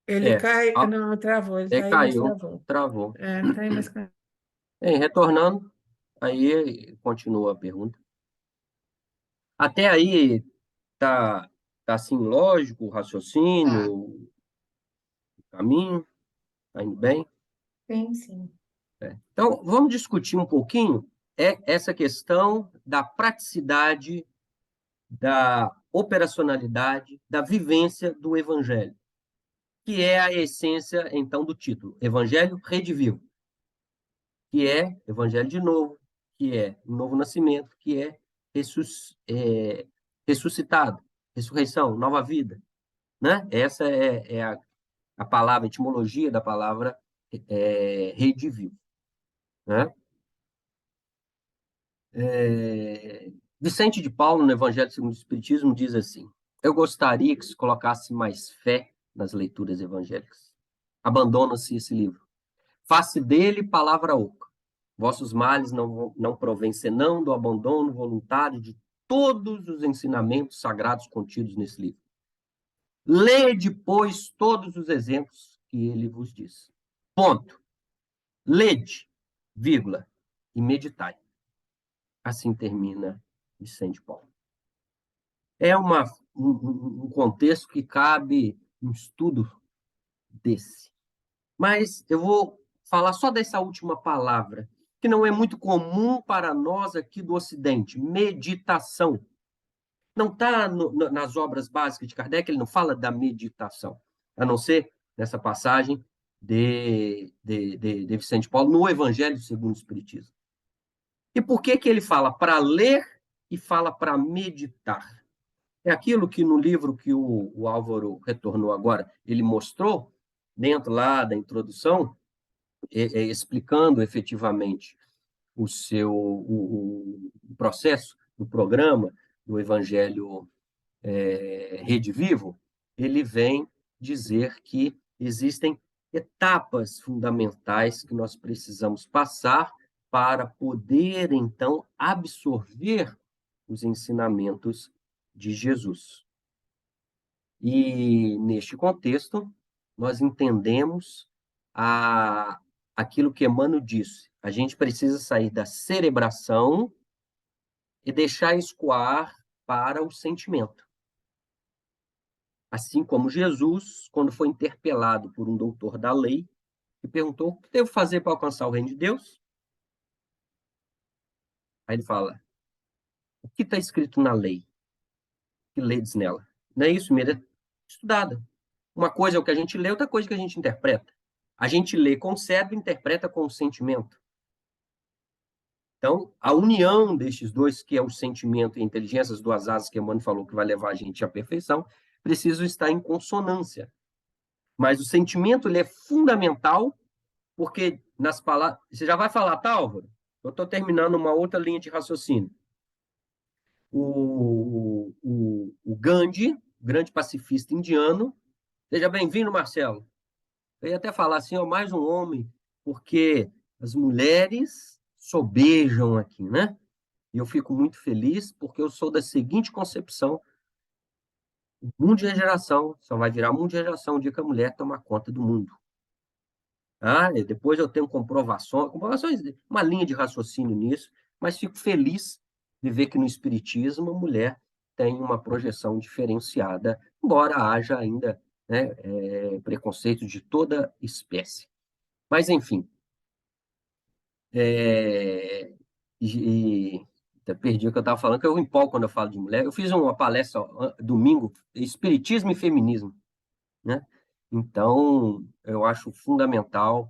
Ele É, cai, a- não, travou, ele é, tá aí, mas caiu, travou. travou. É, tá aí, mas caiu. Bem, retornando, aí continua a pergunta. Até aí tá assim, lógico, o raciocínio, Tá, o caminho, tá indo bem? sim, sim. Então, vamos discutir um pouquinho essa questão da praticidade, da operacionalidade, da vivência do Evangelho, que é a essência, então, do título, Evangelho Redivivo, que é Evangelho de novo, que é um novo nascimento, que é, ressuscitado, ressurreição, nova vida, né? Essa é a palavra, a etimologia da palavra redivivo, né? Vicente de Paulo, no Evangelho segundo o Espiritismo, diz assim: eu gostaria que se colocasse mais fé nas leituras evangélicas. Abandona-se esse livro. Faça dele palavra oca. Vossos males não provêm senão do abandono voluntário de todos os ensinamentos sagrados contidos nesse livro. Lede, pois, todos os exemplos que ele vos diz. Ponto. Lede, vírgula, e meditai. Assim termina Vicente Paulo. É um contexto que cabe um estudo desse. Mas eu vou falar só dessa última palavra, que não é muito comum para nós aqui do Ocidente, meditação. Não está nas obras básicas de Kardec, ele não fala da meditação, a não ser nessa passagem de Vicente Paulo, no Evangelho segundo o Espiritismo. E por que ele fala para ler e fala para meditar? É aquilo que no livro que o Álvaro retornou agora, ele mostrou, dentro lá da introdução, explicando efetivamente o processo do programa do Evangelho Rede Vivo, ele vem dizer que existem etapas fundamentais que nós precisamos passar para poder, então, absorver os ensinamentos de Jesus. E, neste contexto, nós entendemos aquilo que Emmanuel disse. A gente precisa sair da cerebração e deixar escoar para o sentimento. Assim como Jesus, quando foi interpelado por um doutor da lei, que perguntou: o que devo fazer para alcançar o reino de Deus? Aí ele fala: o que está escrito na lei? Que ledes nela? Não é isso, Mira? Estudada. Uma coisa é o que a gente lê, outra coisa é o que a gente interpreta. A gente lê com o cérebro e interpreta com o sentimento. Então, a união destes dois, que é o sentimento e a inteligência, as duas asas que Emmanuel falou que vai levar a gente à perfeição, precisam estar em consonância. Mas o sentimento ele é fundamental, porque nas palavras. Você já vai falar, tá, Álvaro? Eu estou terminando uma outra linha de raciocínio. O Gandhi, grande pacifista indiano, seja bem-vindo, Marcelo. Eu ia até falar assim, ó, mais um homem, porque as mulheres sobejam aqui, né? E eu fico muito feliz porque eu sou da seguinte concepção: o mundo de regeneração só vai virar mundo de regeneração o dia que a mulher tomar conta do mundo. Ah, e depois eu tenho comprovações, uma linha de raciocínio nisso, mas fico feliz de ver que no Espiritismo a mulher tem uma projeção diferenciada, embora haja ainda, né, preconceito de toda espécie. Mas, enfim, é, e até perdi o que eu estava falando, que eu empolgo quando eu falo de mulher. Eu fiz uma palestra domingo, Espiritismo e Feminismo, né? Então, eu acho fundamental,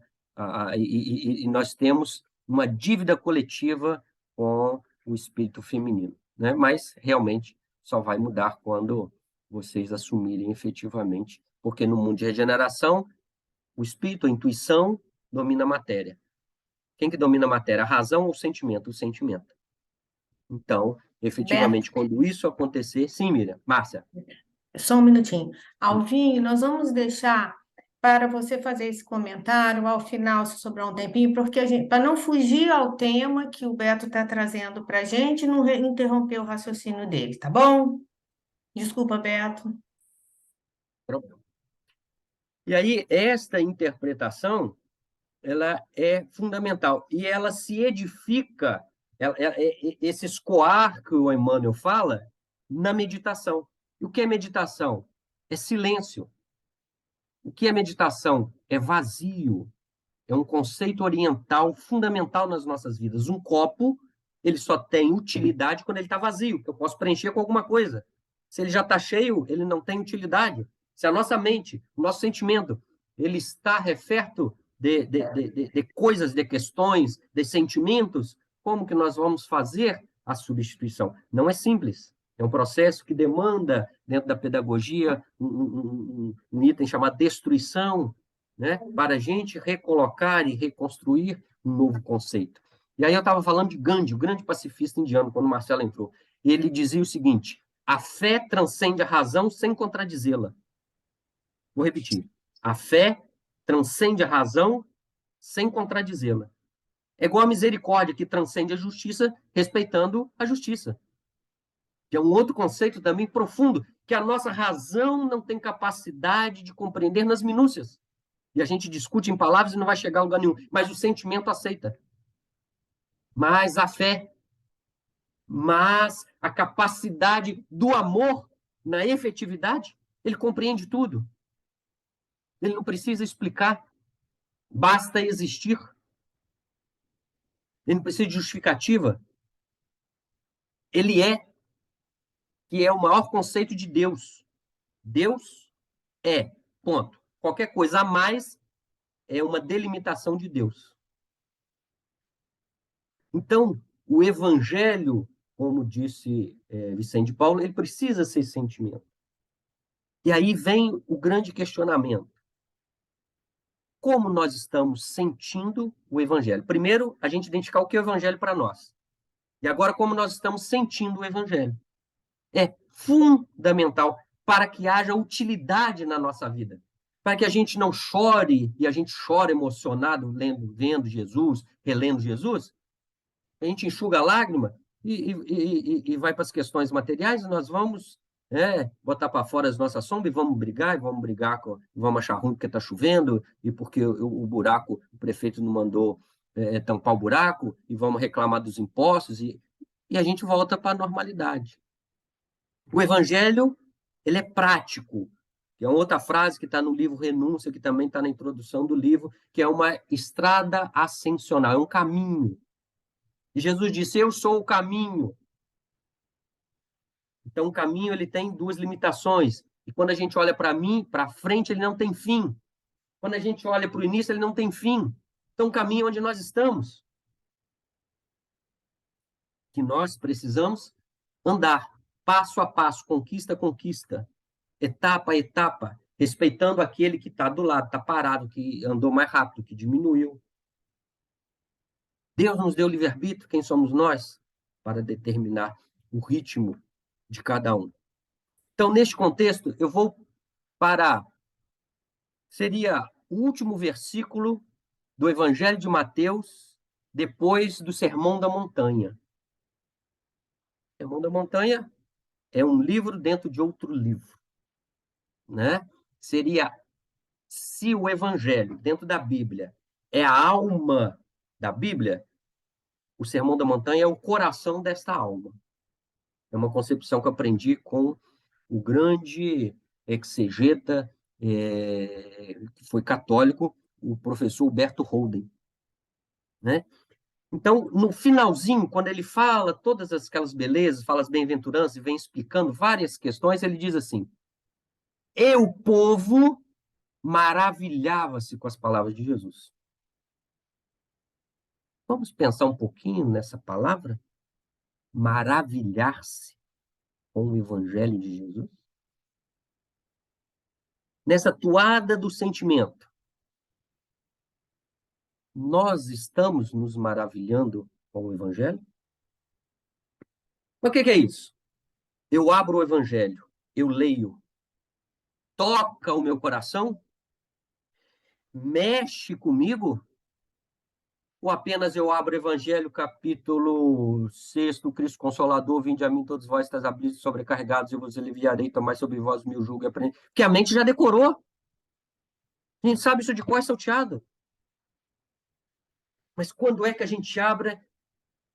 e nós temos uma dívida coletiva com o espírito feminino, né? Mas, realmente, só vai mudar quando vocês assumirem efetivamente, porque no mundo de regeneração, o espírito, a intuição, domina a matéria. Quem que domina a matéria? A razão ou o sentimento? O sentimento. Então, Beto, efetivamente, quando isso acontecer... Sim, Miriam. Márcia. só um minutinho. Alvin, nós vamos deixar para você fazer esse comentário ao final, se sobrar um tempinho, porque para não fugir ao tema que o Beto está trazendo para a gente, e não interromper o raciocínio dele, tá bom? Desculpa, Beto. Problema. E aí, esta interpretação, ela é fundamental. E ela se edifica, esse escoar que o Emmanuel fala, na meditação. E o que é meditação? É silêncio. O que é meditação? É vazio. É um conceito oriental fundamental nas nossas vidas. Um copo, ele só tem utilidade quando ele está vazio, que eu posso preencher com alguma coisa. Se ele já está cheio, ele não tem utilidade. Se a nossa mente, o nosso sentimento, ele está referto de coisas, de questões, de sentimentos, como que nós vamos fazer a substituição? Não é simples. É um processo que demanda, dentro da pedagogia, um item chamado destruição, né, para a gente recolocar e reconstruir um novo conceito. E aí eu estava falando de Gandhi, o grande pacifista indiano, quando o Marcelo entrou. Ele dizia o seguinte: a fé transcende a razão sem contradizê-la. Vou repetir. A fé transcende a razão sem contradizê-la. É igual a misericórdia, que transcende a justiça, respeitando a justiça. Que é um outro conceito também profundo, que a nossa razão não tem capacidade de compreender nas minúcias. E a gente discute em palavras e não vai chegar a lugar nenhum. Mas o sentimento aceita. Mas a fé, mas a capacidade do amor na efetividade, ele compreende tudo. Ele não precisa explicar, basta existir. Ele não precisa de justificativa. Ele é, que é o maior conceito de Deus. Deus é, ponto. Qualquer coisa a mais é uma delimitação de Deus. Então, o evangelho, como disse Vicente de Paulo, ele precisa ser sentimento. E aí vem o grande questionamento. Como nós estamos sentindo o evangelho? Primeiro, a gente identificar o que é o evangelho para nós. E agora, como nós estamos sentindo o evangelho. É fundamental para que haja utilidade na nossa vida. Para que a gente não chore, e a gente chora emocionado, vendo Jesus, relendo Jesus, a gente enxuga a lágrima e vai para as questões materiais, e nós vamos botar para fora as nossas sombras e vamos brigar, vamos achar ruim porque está chovendo, e porque o buraco, o prefeito não mandou tampar o buraco, e vamos reclamar dos impostos, e a gente volta para a normalidade. O evangelho, ele é prático, que é outra frase que está no livro Renúncia, que também está na introdução do livro, que é uma estrada ascensional, é um caminho. E Jesus disse: eu sou o caminho. Então, o caminho ele tem duas limitações. E quando a gente olha para mim, para frente, ele não tem fim. Quando a gente olha para o início, ele não tem fim. Então, o caminho é onde nós estamos. Que nós precisamos andar passo a passo, conquista a conquista, etapa a etapa, respeitando aquele que está do lado, está parado, que andou mais rápido, que diminuiu. Deus nos deu livre-arbítrio, quem somos nós? Para determinar o ritmo de cada um. Então, neste contexto, eu vou para... Seria o último versículo do Evangelho de Mateus, depois do Sermão da Montanha. O Sermão da Montanha é um livro dentro de outro livro, né? Seria, se o Evangelho, dentro da Bíblia, é a alma da Bíblia, o Sermão da Montanha é o coração desta alma. É uma concepção que eu aprendi com o grande exegeta, que foi católico, o professor Huberto Holden, né? Então, no finalzinho, quando ele fala todas aquelas belezas, fala as bem-aventuranças e vem explicando várias questões, ele diz assim: e o povo maravilhava-se com as palavras de Jesus. Vamos pensar um pouquinho nessa palavra? Maravilhar-se com o evangelho de Jesus? Nessa toada do sentimento, nós estamos nos maravilhando com o evangelho? Mas o que é isso? Eu abro o evangelho, eu leio, toca o meu coração, mexe comigo, ou apenas eu abro o Evangelho, capítulo 6, Cristo Consolador, vinde a mim todos vós, estáis aflitos e sobrecarregados, eu vos aliviarei, tomai sobre vós o meu jugo e aprendei. Porque a mente já decorou. A gente sabe isso de cor salteado. Mas quando é que a gente abre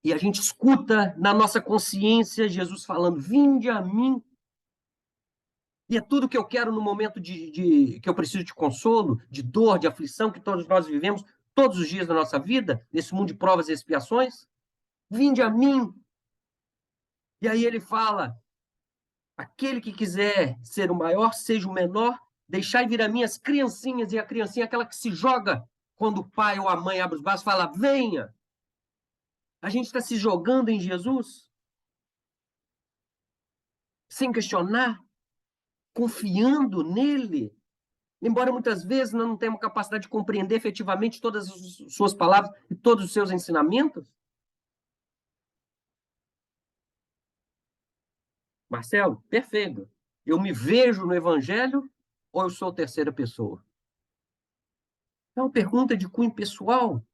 e a gente escuta na nossa consciência Jesus falando, vinde a mim, e é tudo que eu quero no momento que eu preciso de consolo, de dor, de aflição, que todos nós vivemos todos os dias da nossa vida, nesse mundo de provas e expiações? Vinde a mim. E aí ele fala, aquele que quiser ser o maior, seja o menor, deixai vir a mim as criancinhas, e a criancinha é aquela que se joga quando o pai ou a mãe abre os braços e fala, venha. A gente está se jogando em Jesus, sem questionar, confiando nele, embora muitas vezes nós não tenhamos capacidade de compreender efetivamente todas as suas palavras e todos os seus ensinamentos. Marcelo, perfeito. Eu me vejo no evangelho ou eu sou terceira pessoa? É uma pergunta de cunho pessoal.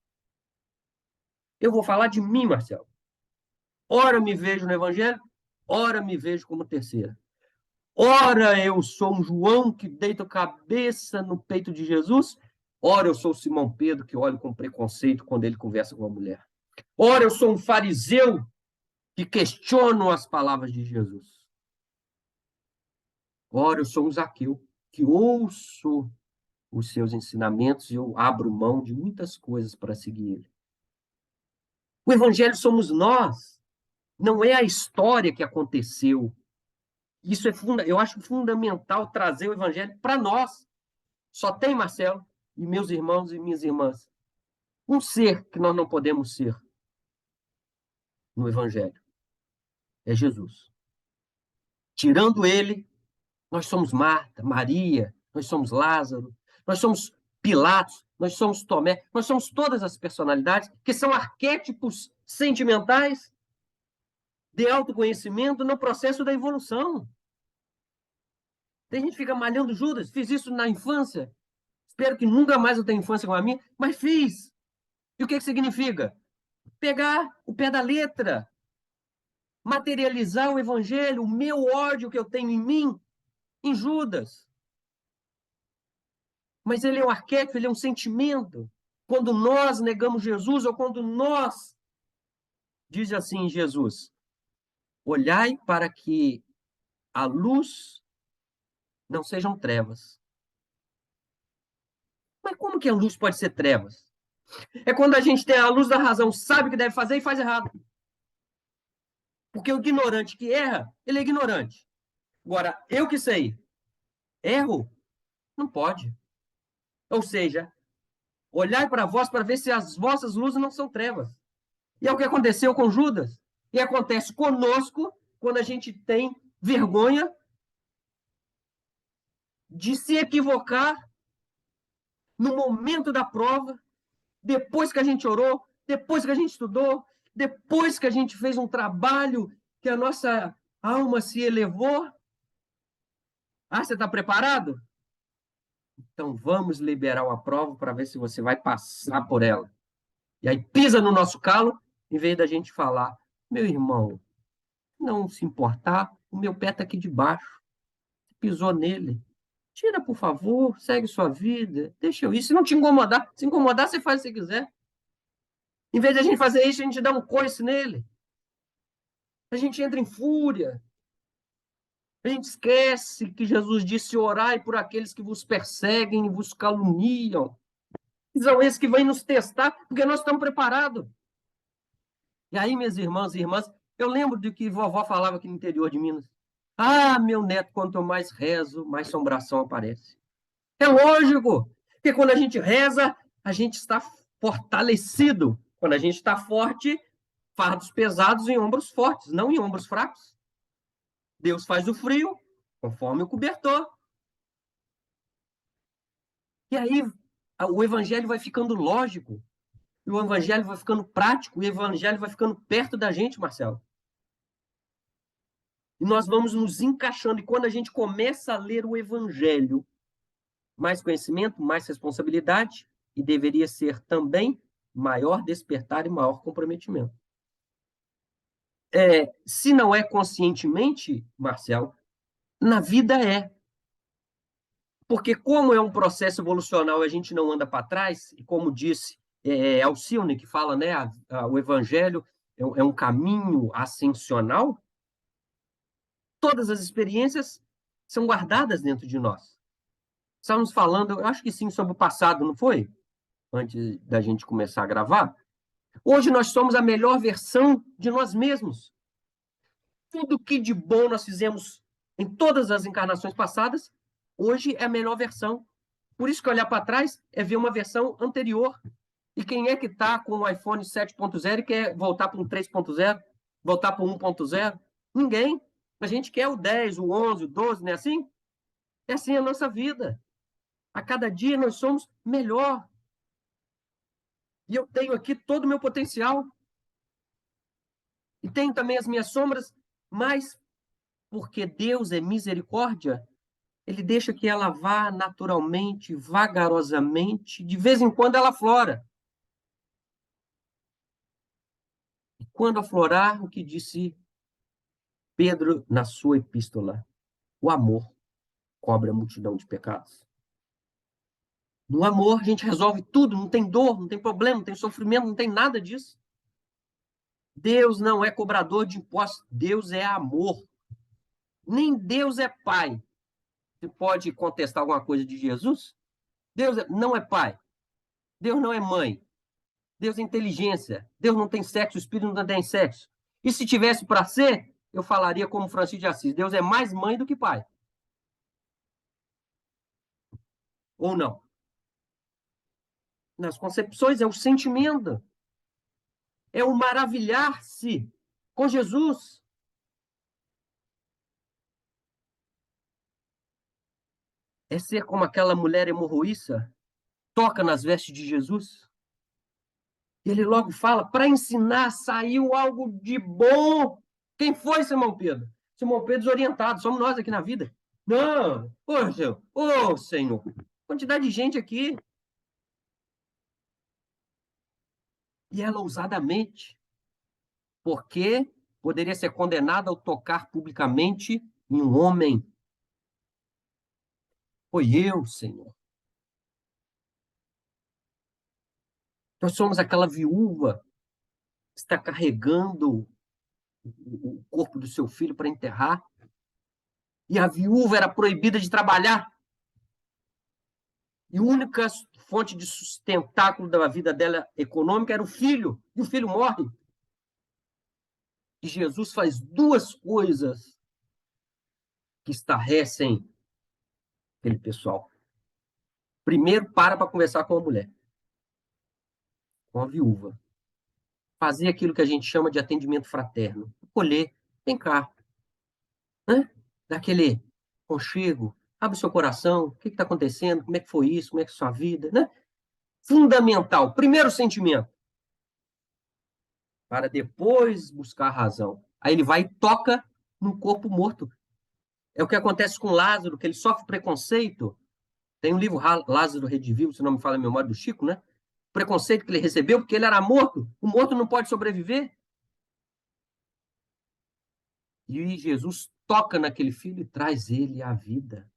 Eu vou falar de mim, Marcelo. Ora me vejo no evangelho, ora me vejo como terceira. Ora eu sou um João que deita a cabeça no peito de Jesus, ora eu sou Simão Pedro que olha com preconceito quando ele conversa com uma mulher. Ora eu sou um fariseu que questiona as palavras de Jesus. Ora eu sou um Zaqueu que ouço os seus ensinamentos e eu abro mão de muitas coisas para seguir ele. O evangelho somos nós, não é a história que aconteceu. Isso eu acho fundamental trazer o evangelho para nós. Só tem, Marcelo, e meus irmãos e minhas irmãs, um ser que nós não podemos ser no evangelho. É Jesus. Tirando ele, nós somos Marta, Maria, nós somos Lázaro, nós somos Pilatos, nós somos Tomé, nós somos todas as personalidades que são arquétipos sentimentais de autoconhecimento no processo da evolução. Tem gente que fica malhando Judas, fiz isso na infância, espero que nunca mais eu tenha infância com a minha, mas fiz. E o que significa? Pegar o pé da letra, materializar o evangelho, o meu ódio que eu tenho em mim, em Judas. Mas ele é um arquétipo, ele é um sentimento. Quando nós negamos Jesus, ou quando nós, diz assim Jesus, olhai para que a luz não sejam trevas. Mas como que a luz pode ser trevas? É quando a gente tem a luz da razão, sabe o que deve fazer e faz errado. Porque o ignorante que erra, ele é ignorante. Agora, eu que sei, erro? Não pode. Ou seja, olhai para vós para ver se as vossas luzes não são trevas. E é o que aconteceu com Judas. E acontece conosco quando a gente tem vergonha de se equivocar no momento da prova, depois que a gente orou, depois que a gente estudou, depois que a gente fez um trabalho que a nossa alma se elevou. Ah, você está preparado? Então vamos liberar uma prova para ver se você vai passar por ela. E aí pisa no nosso calo, em vez da gente falar, meu irmão, não se importar, o meu pé está aqui debaixo. Você pisou nele. Tira, por favor, segue sua vida, deixa eu ir. Se não te incomodar, se incomodar, você faz o que você quiser. Em vez de a gente fazer isso, a gente dá um coice nele. A gente entra em fúria. A gente esquece que Jesus disse, orai por aqueles que vos perseguem e vos caluniam. São esses que vêm nos testar, porque nós estamos preparados. E aí, minhas irmãs e irmãs, eu lembro de que vovó falava aqui no interior de Minas. Ah, meu neto, quanto eu mais rezo, mais assombração aparece. É lógico, porque quando a gente reza, a gente está fortalecido. Quando a gente está forte, fardos pesados em ombros fortes, não em ombros fracos. Deus faz o frio conforme o cobertor. E aí o evangelho vai ficando lógico, e o evangelho vai ficando prático, e o evangelho vai ficando perto da gente, Marcelo. E nós vamos nos encaixando. E quando a gente começa a ler o evangelho, mais conhecimento, mais responsabilidade, e deveria ser também maior despertar e maior comprometimento. Se não é conscientemente, Marcelo, na vida é. Porque como é um processo evolucional, a gente não anda para trás, e como disse Alcione, que fala, né, o evangelho é um caminho ascensional, todas as experiências são guardadas dentro de nós. Estávamos falando, eu acho que sim, sobre o passado, não foi? Antes da gente começar a gravar. Hoje nós somos a melhor versão de nós mesmos. Tudo que de bom nós fizemos em todas as encarnações passadas, hoje é a melhor versão. Por isso que olhar para trás é ver uma versão anterior. E quem é que está com o iPhone 7.0 e quer voltar para um 3.0, voltar para um 1.0? Ninguém. A gente quer o 10, o 11, o 12, não é assim? É assim a nossa vida. A cada dia nós somos melhor. E eu tenho aqui todo o meu potencial. E tenho também as minhas sombras, mas porque Deus é misericórdia, ele deixa que ela vá naturalmente, vagarosamente, de vez em quando ela aflora. E quando aflorar, o que disse Pedro na sua epístola, o amor cobre a multidão de pecados. No amor a gente resolve tudo, não tem dor, não tem problema, não tem sofrimento, não tem nada disso. Deus não é cobrador de impostos, Deus é amor. Nem Deus é pai. Você pode contestar alguma coisa de Jesus? Deus não é pai. Deus não é mãe. Deus é inteligência. Deus não tem sexo, o Espírito não tem sexo. E se tivesse para ser, eu falaria como Francisco de Assis, Deus é mais mãe do que pai. Ou não? Nas concepções é o sentimento. É o maravilhar-se com Jesus. É ser como aquela mulher hemorroíça, toca nas vestes de Jesus. E ele logo fala, para ensinar saiu algo de bom. Quem foi Simão Pedro? Simão Pedro desorientado, somos nós aqui na vida. Não, ô Senhor, quantidade de gente aqui. E ela ousadamente, porque poderia ser condenada ao tocar publicamente em um homem. Foi eu, Senhor. Nós somos aquela viúva que está carregando o corpo do seu filho para enterrar. E a viúva era proibida de trabalhar. E a única fonte de sustentáculo da vida dela econômica era o filho. E o filho morre. E Jesus faz duas coisas que estarrecem aquele pessoal. Primeiro, para conversar com a mulher, com a viúva. Fazer aquilo que a gente chama de atendimento fraterno. Acolher, vem cá. Né? Daquele conchego, abre o seu coração, o que está acontecendo, como é que foi isso, como é que é a sua vida, né? Fundamental, primeiro sentimento, para depois buscar a razão. Aí ele vai e toca no corpo morto. É o que acontece com Lázaro, que ele sofre preconceito. Tem um livro, Lázaro Redivivo, se não me falha a memória, do Chico, né? O preconceito que ele recebeu porque ele era morto. O morto não pode sobreviver. E Jesus toca naquele filho e traz ele à vida.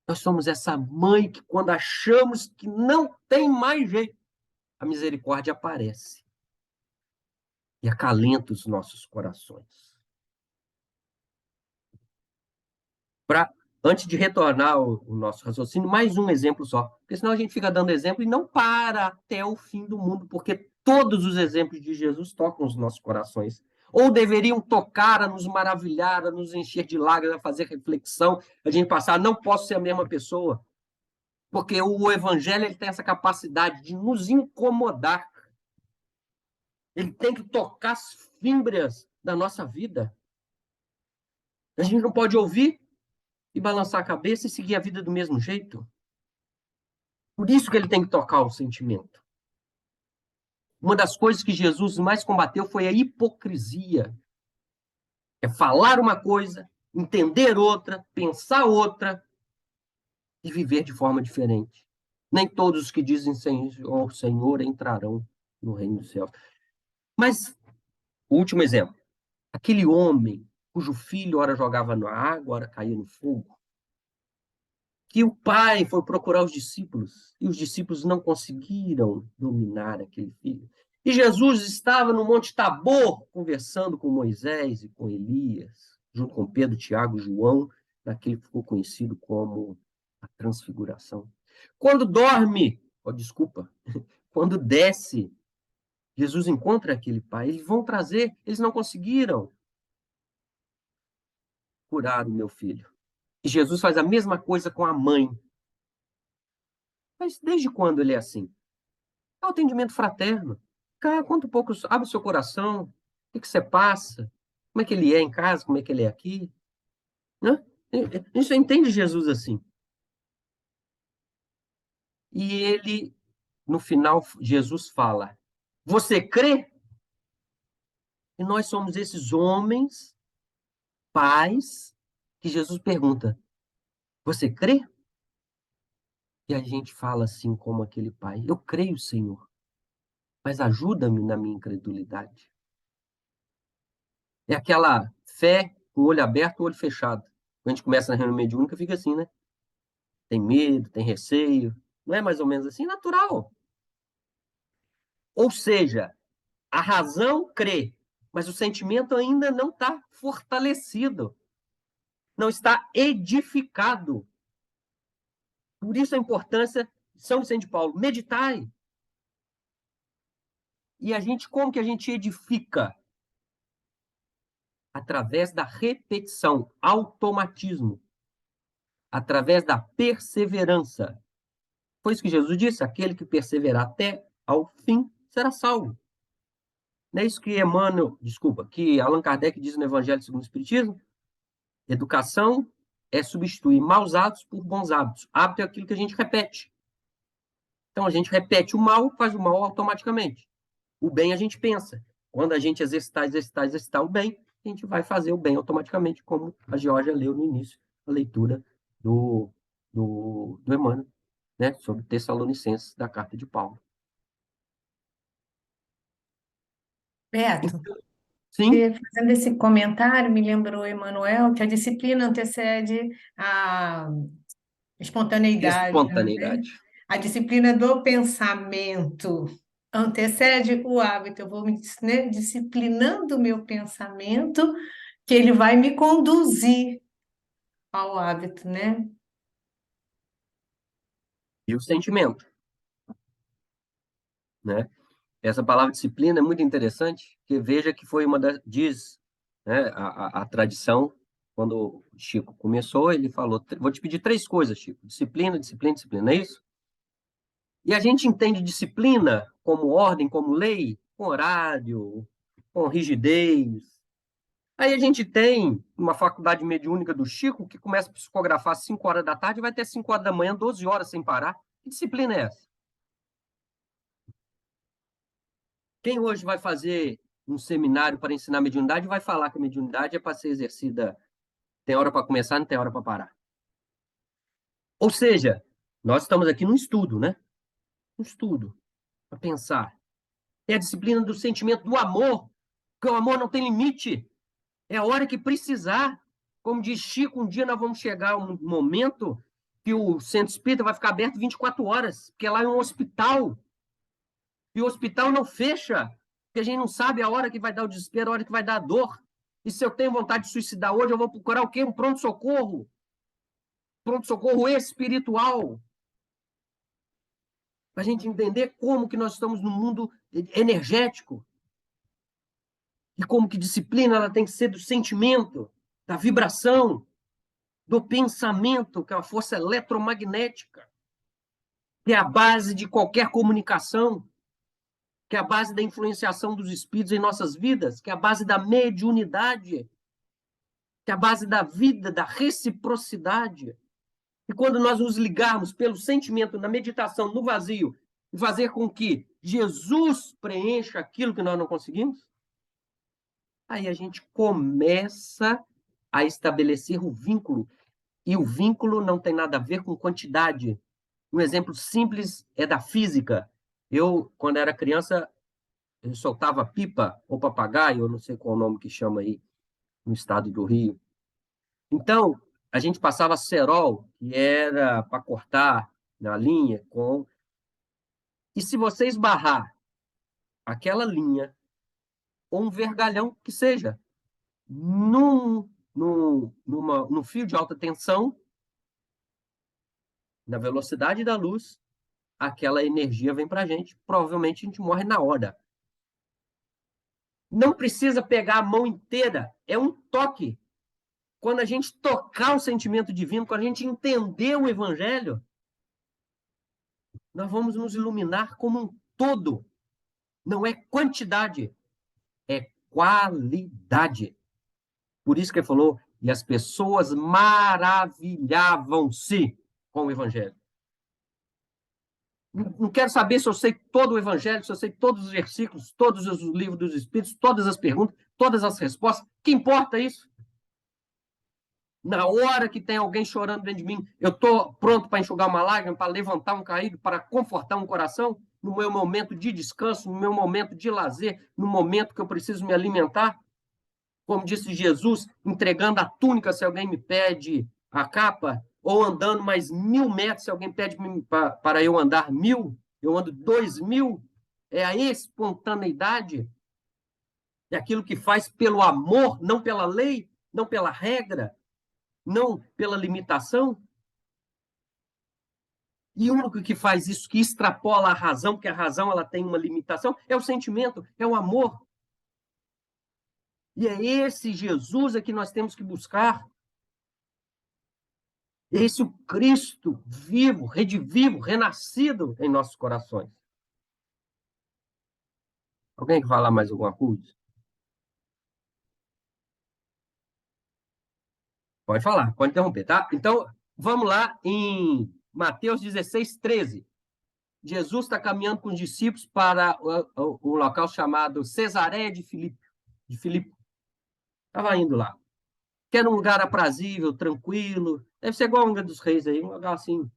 Nós somos essa mãe que, quando achamos que não tem mais jeito, a misericórdia aparece e acalenta os nossos corações. Antes de retornar o nosso raciocínio, mais um exemplo só, porque senão a gente fica dando exemplo e não para até o fim do mundo, porque Todos os exemplos de Jesus tocam os nossos corações. Ou deveriam tocar, a nos maravilhar, a nos encher de lágrimas, a fazer reflexão, a gente passar, não posso ser a mesma pessoa. Porque o evangelho ele tem essa capacidade de nos incomodar. Ele tem que tocar as fímbrias da nossa vida. A gente não pode ouvir e balançar a cabeça e seguir a vida do mesmo jeito. Por isso que ele tem que tocar o sentimento. Uma das coisas que Jesus mais combateu foi a hipocrisia. É falar uma coisa, entender outra, pensar outra e viver de forma diferente. Nem todos os que dizem Senhor, Senhor entrarão no reino dos céus. Mas, o último exemplo. Aquele homem cujo filho ora jogava na água, ora caía no fogo. Que o pai foi procurar os discípulos e os discípulos não conseguiram dominar aquele filho. E Jesus estava no Monte Tabor conversando com Moisés e com Elias, junto com Pedro, Tiago e João, naquele que ficou conhecido como a Transfiguração. Quando dorme, desculpa, quando desce, Jesus encontra aquele pai, eles vão trazer, eles não conseguiram curar o meu filho. E Jesus faz a mesma coisa com a mãe. Mas desde quando ele é assim? É o atendimento fraterno. Cara, conta um pouco, abre o seu coração, o que você passa, como é que ele é em casa, como é que ele é aqui. Né? A gente entende Jesus assim. E ele, no final, Jesus fala, você crê? E nós somos esses homens, pais, que Jesus pergunta, você crê? E a gente fala assim como aquele pai, eu creio, Senhor, mas ajuda-me na minha incredulidade. É aquela fé com o olho aberto e o olho fechado. Quando a gente começa na reunião mediúnica, fica assim, né? Tem medo, tem receio. Não é mais ou menos assim? Natural. Ou seja, a razão crê, mas o sentimento ainda não está fortalecido. Não está edificado. Por isso a importância de São Vicente de Paulo. Meditai. E a gente, como que a gente edifica? Através da repetição, automatismo. Através da perseverança. Foi isso que Jesus disse, aquele que perseverar até ao fim será salvo. Não é isso que que Allan Kardec diz no Evangelho segundo o Espiritismo? Educação é substituir maus hábitos por bons hábitos. Hábito é aquilo que a gente repete. Então, a gente repete o mal, faz o mal automaticamente. O bem a gente pensa. Quando a gente exercitar o bem, a gente vai fazer o bem automaticamente, como a Georgia leu no início, a leitura do Emmanuel, né, sobre Tessalonicenses, da carta de Paulo. Beto, Sim, fazendo esse comentário, me lembrou, Emanuel, que a disciplina antecede a espontaneidade, né? espontaneidade. A disciplina do pensamento antecede o hábito. Eu vou me disciplinando o meu pensamento, que ele vai me conduzir ao hábito, né? E o sentimento, né? Essa palavra disciplina é muito interessante, porque veja que foi uma das... Diz, né, a tradição, quando o Chico começou, ele falou, vou te pedir 3 coisas, Chico. Disciplina, disciplina, disciplina, não é isso? E a gente entende disciplina como ordem, como lei, com horário, com rigidez. Aí a gente tem uma faculdade mediúnica do Chico, que começa a psicografar às 5 horas da tarde e vai até 5 horas da manhã, 12 horas sem parar. Que disciplina é essa? Quem hoje vai fazer um seminário para ensinar mediunidade vai falar que a mediunidade é para ser exercida, tem hora para começar, não tem hora para parar. Ou seja, nós estamos aqui num estudo, né? Um estudo para pensar. É a disciplina do sentimento do amor, porque o amor não tem limite. É a hora que precisar. Como diz Chico, um dia nós vamos chegar a um momento que o centro espírita vai ficar aberto 24 horas, porque lá é um hospital. E o hospital não fecha, porque a gente não sabe a hora que vai dar o desespero, a hora que vai dar a dor. E se eu tenho vontade de suicidar hoje, eu vou procurar o quê? Um pronto-socorro. Pronto-socorro espiritual. para a gente entender como que nós estamos num mundo energético e como que disciplina ela tem que ser do sentimento, da vibração, do pensamento, que é uma força eletromagnética, que é a base de qualquer comunicação, que é a base da influenciação dos espíritos em nossas vidas, que é a base da mediunidade, que é a base da vida, da reciprocidade. E quando nós nos ligarmos pelo sentimento, na meditação, no vazio, e fazer com que Jesus preencha aquilo que nós não conseguimos, aí a gente começa a estabelecer o vínculo. E o vínculo não tem nada a ver com quantidade. Um exemplo simples é da física. Eu, quando era criança, eu soltava pipa ou papagaio, eu não sei qual o nome que chama aí no estado do Rio. Então, a gente passava cerol, que era para cortar na linha com. E se você esbarrar aquela linha, ou um vergalhão que seja, num fio de alta tensão, na velocidade da luz, aquela energia vem para a gente. Provavelmente a gente morre na hora. Não precisa pegar a mão inteira, é um toque. Quando a gente tocar o sentimento divino, quando a gente entender o evangelho, nós vamos nos iluminar como um todo. Não é quantidade, é qualidade. Por isso que ele falou, e as pessoas maravilhavam-se com o evangelho. Não quero saber se eu sei todo o evangelho, se eu sei todos os versículos, todos os livros dos Espíritos, todas as perguntas, todas as respostas. Que importa isso? Na hora que tem alguém chorando dentro de mim, eu estou pronto para enxugar uma lágrima, para levantar um caído, para confortar um coração, no meu momento de descanso, no meu momento de lazer, no momento que eu preciso me alimentar. Como disse Jesus, entregando a túnica se alguém me pede a capa, ou andando mais 1.000 metros, se alguém pede para eu andar 1.000, eu ando 2.000. É a espontaneidade, é aquilo que faz pelo amor, não pela lei, não pela regra, não pela limitação. E o único que faz isso, que extrapola a razão, porque a razão ela tem uma limitação, é o sentimento, é o amor. E é esse Jesus que nós temos que buscar. É esse o Cristo vivo, redivivo, renascido em nossos corações. Alguém quer falar mais alguma coisa? Pode falar, pode interromper, tá? Então, vamos lá em Mateus 16, 13. Jesus está caminhando com os discípulos para um local chamado Cesareia de Filipe. Estava indo lá. Que era um lugar aprazível, tranquilo. Deve ser igual a Angra dos Reis aí, um lugar assim,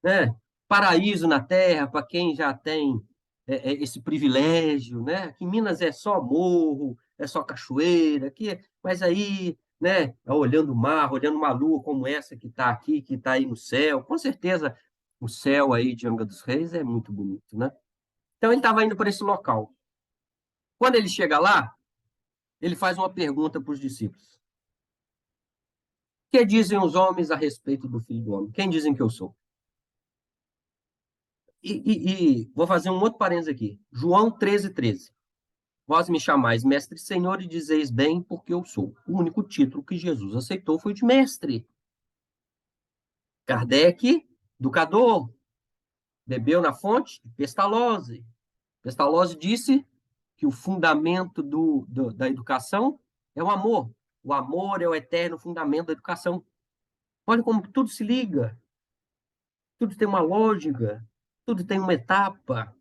né? Paraíso na terra, para quem já tem esse privilégio, né? Aqui em Minas é só morro, é só cachoeira, aqui, mas aí, né? Olhando o mar, olhando uma lua como essa que está aqui, que está aí no céu, com certeza o céu aí de Angra dos Reis é muito bonito, né? Então ele estava indo para esse local. Quando ele chega lá, ele faz uma pergunta para os discípulos. O que dizem os homens a respeito do Filho do Homem? Quem dizem que eu sou? E vou fazer um outro parênteses aqui. João 13, 13. Vós me chamais mestre e senhor e dizeis bem porque eu sou. O único título que Jesus aceitou foi de mestre. Kardec, educador, bebeu na fonte de Pestalozzi. Pestalozzi disse que o fundamento da educação é o amor. O amor é o eterno fundamento da educação. Olha como tudo se liga. Tudo tem uma lógica. Tudo tem uma etapa.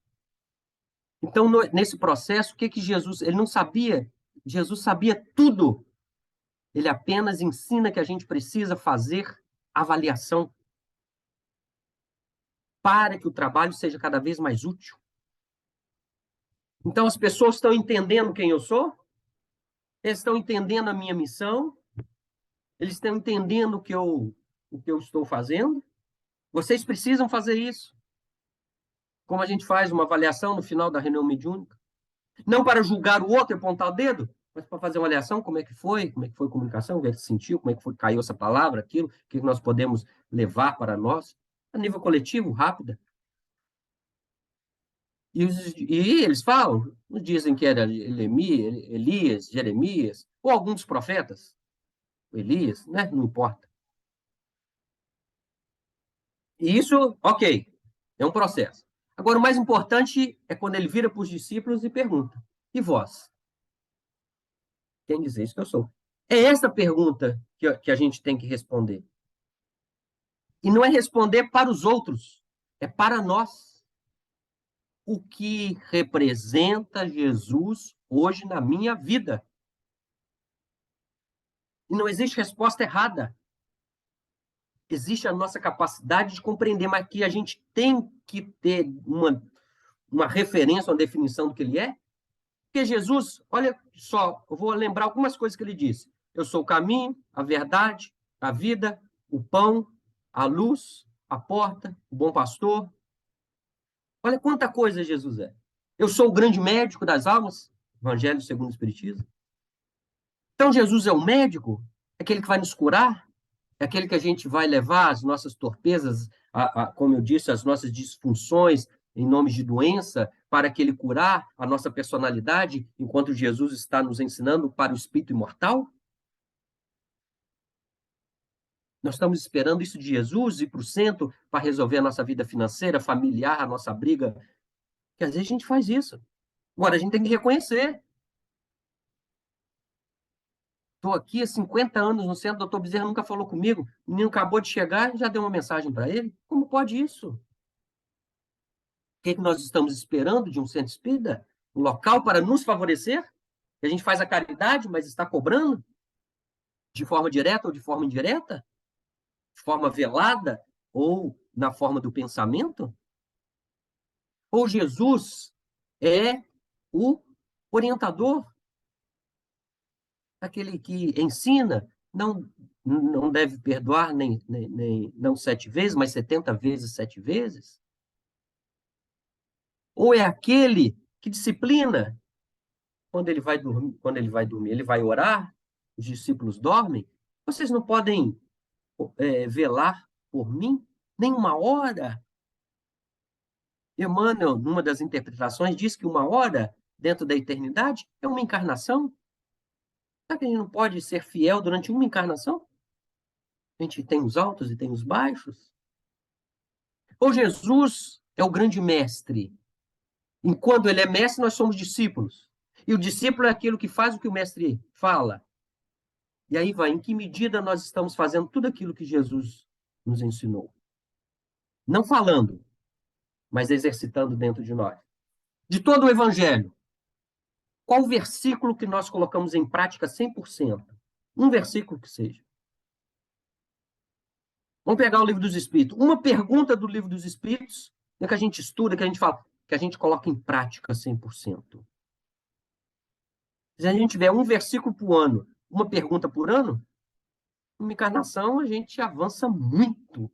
Então, nesse processo, o que Jesus... Ele não sabia. Jesus sabia tudo. Ele apenas ensina que a gente precisa fazer avaliação para que o trabalho seja cada vez mais útil. Então, as pessoas estão entendendo quem eu sou? Eles estão entendendo a minha missão? Eles estão entendendo o que eu estou fazendo? Vocês precisam fazer isso. Como a gente faz uma avaliação no final da reunião mediúnica. Não para julgar o outro e apontar o dedo, mas para fazer uma avaliação, como é que foi a comunicação, como é que se sentiu, como é que foi, caiu essa palavra, aquilo, o que nós podemos levar para nós, a nível coletivo, rápida. E eles falam, dizem que era Elias, Jeremias, ou algum dos profetas, Elias, né? Não importa. E isso, ok, é um processo. Agora, o mais importante é quando ele vira para os discípulos e pergunta: e vós? Quem dizeis que eu sou? É essa pergunta que a gente tem que responder. E não é responder para os outros, é para nós. O que representa Jesus hoje na minha vida? E não existe resposta errada. Existe a nossa capacidade de compreender, mas que a gente tem que ter uma referência, uma definição do que ele é. Porque Jesus, olha só, eu vou lembrar algumas coisas que ele disse. Eu sou o caminho, a verdade, a vida, o pão, a luz, a porta, o bom pastor. Olha quanta coisa Jesus é. Eu sou o grande médico das almas, Evangelho segundo o Espiritismo. Então Jesus é o médico, é aquele que vai nos curar, é aquele que a gente vai levar as nossas torpezas, como eu disse, as nossas disfunções em nome de doença, para que ele curar a nossa personalidade, enquanto Jesus está nos ensinando para o espírito imortal? Nós estamos esperando isso de Jesus, ir para o centro para resolver a nossa vida financeira, familiar, a nossa briga. Que às vezes a gente faz isso. Agora, a gente tem que reconhecer. Estou aqui há 50 anos no centro, o doutor Bezerra nunca falou comigo, o menino acabou de chegar e já deu uma mensagem para ele. Como pode isso? O que nós estamos esperando de um centro espírita? Um local para nos favorecer? A gente faz a caridade, mas está cobrando? De forma direta ou de forma indireta? De forma velada ou na forma do pensamento? Ou Jesus é o orientador, aquele que ensina, não deve perdoar nem não 7 vezes, mas 70 vezes 7 vezes? Ou é aquele que disciplina quando ele vai dormir, ele vai orar, os discípulos dormem? Vocês não podem velar por mim nem uma hora? Emmanuel, numa das interpretações, diz que uma hora dentro da eternidade é uma encarnação. Será que a gente não pode ser fiel durante uma encarnação? A gente tem os altos e tem os baixos. Ou Jesus é o grande mestre. Enquanto ele é mestre, nós somos discípulos. E o discípulo é aquilo que faz o que o mestre fala. E aí vai, em que medida nós estamos fazendo tudo aquilo que Jesus nos ensinou? Não falando, mas exercitando dentro de nós. De todo o evangelho, qual o versículo que nós colocamos em prática 100%? Um versículo que seja. Vamos pegar o livro dos Espíritos. Uma pergunta do livro dos Espíritos, que a gente estuda, que a gente fala, que a gente coloca em prática 100%. Se a gente tiver um versículo por ano, uma pergunta por ano, uma encarnação a gente avança muito.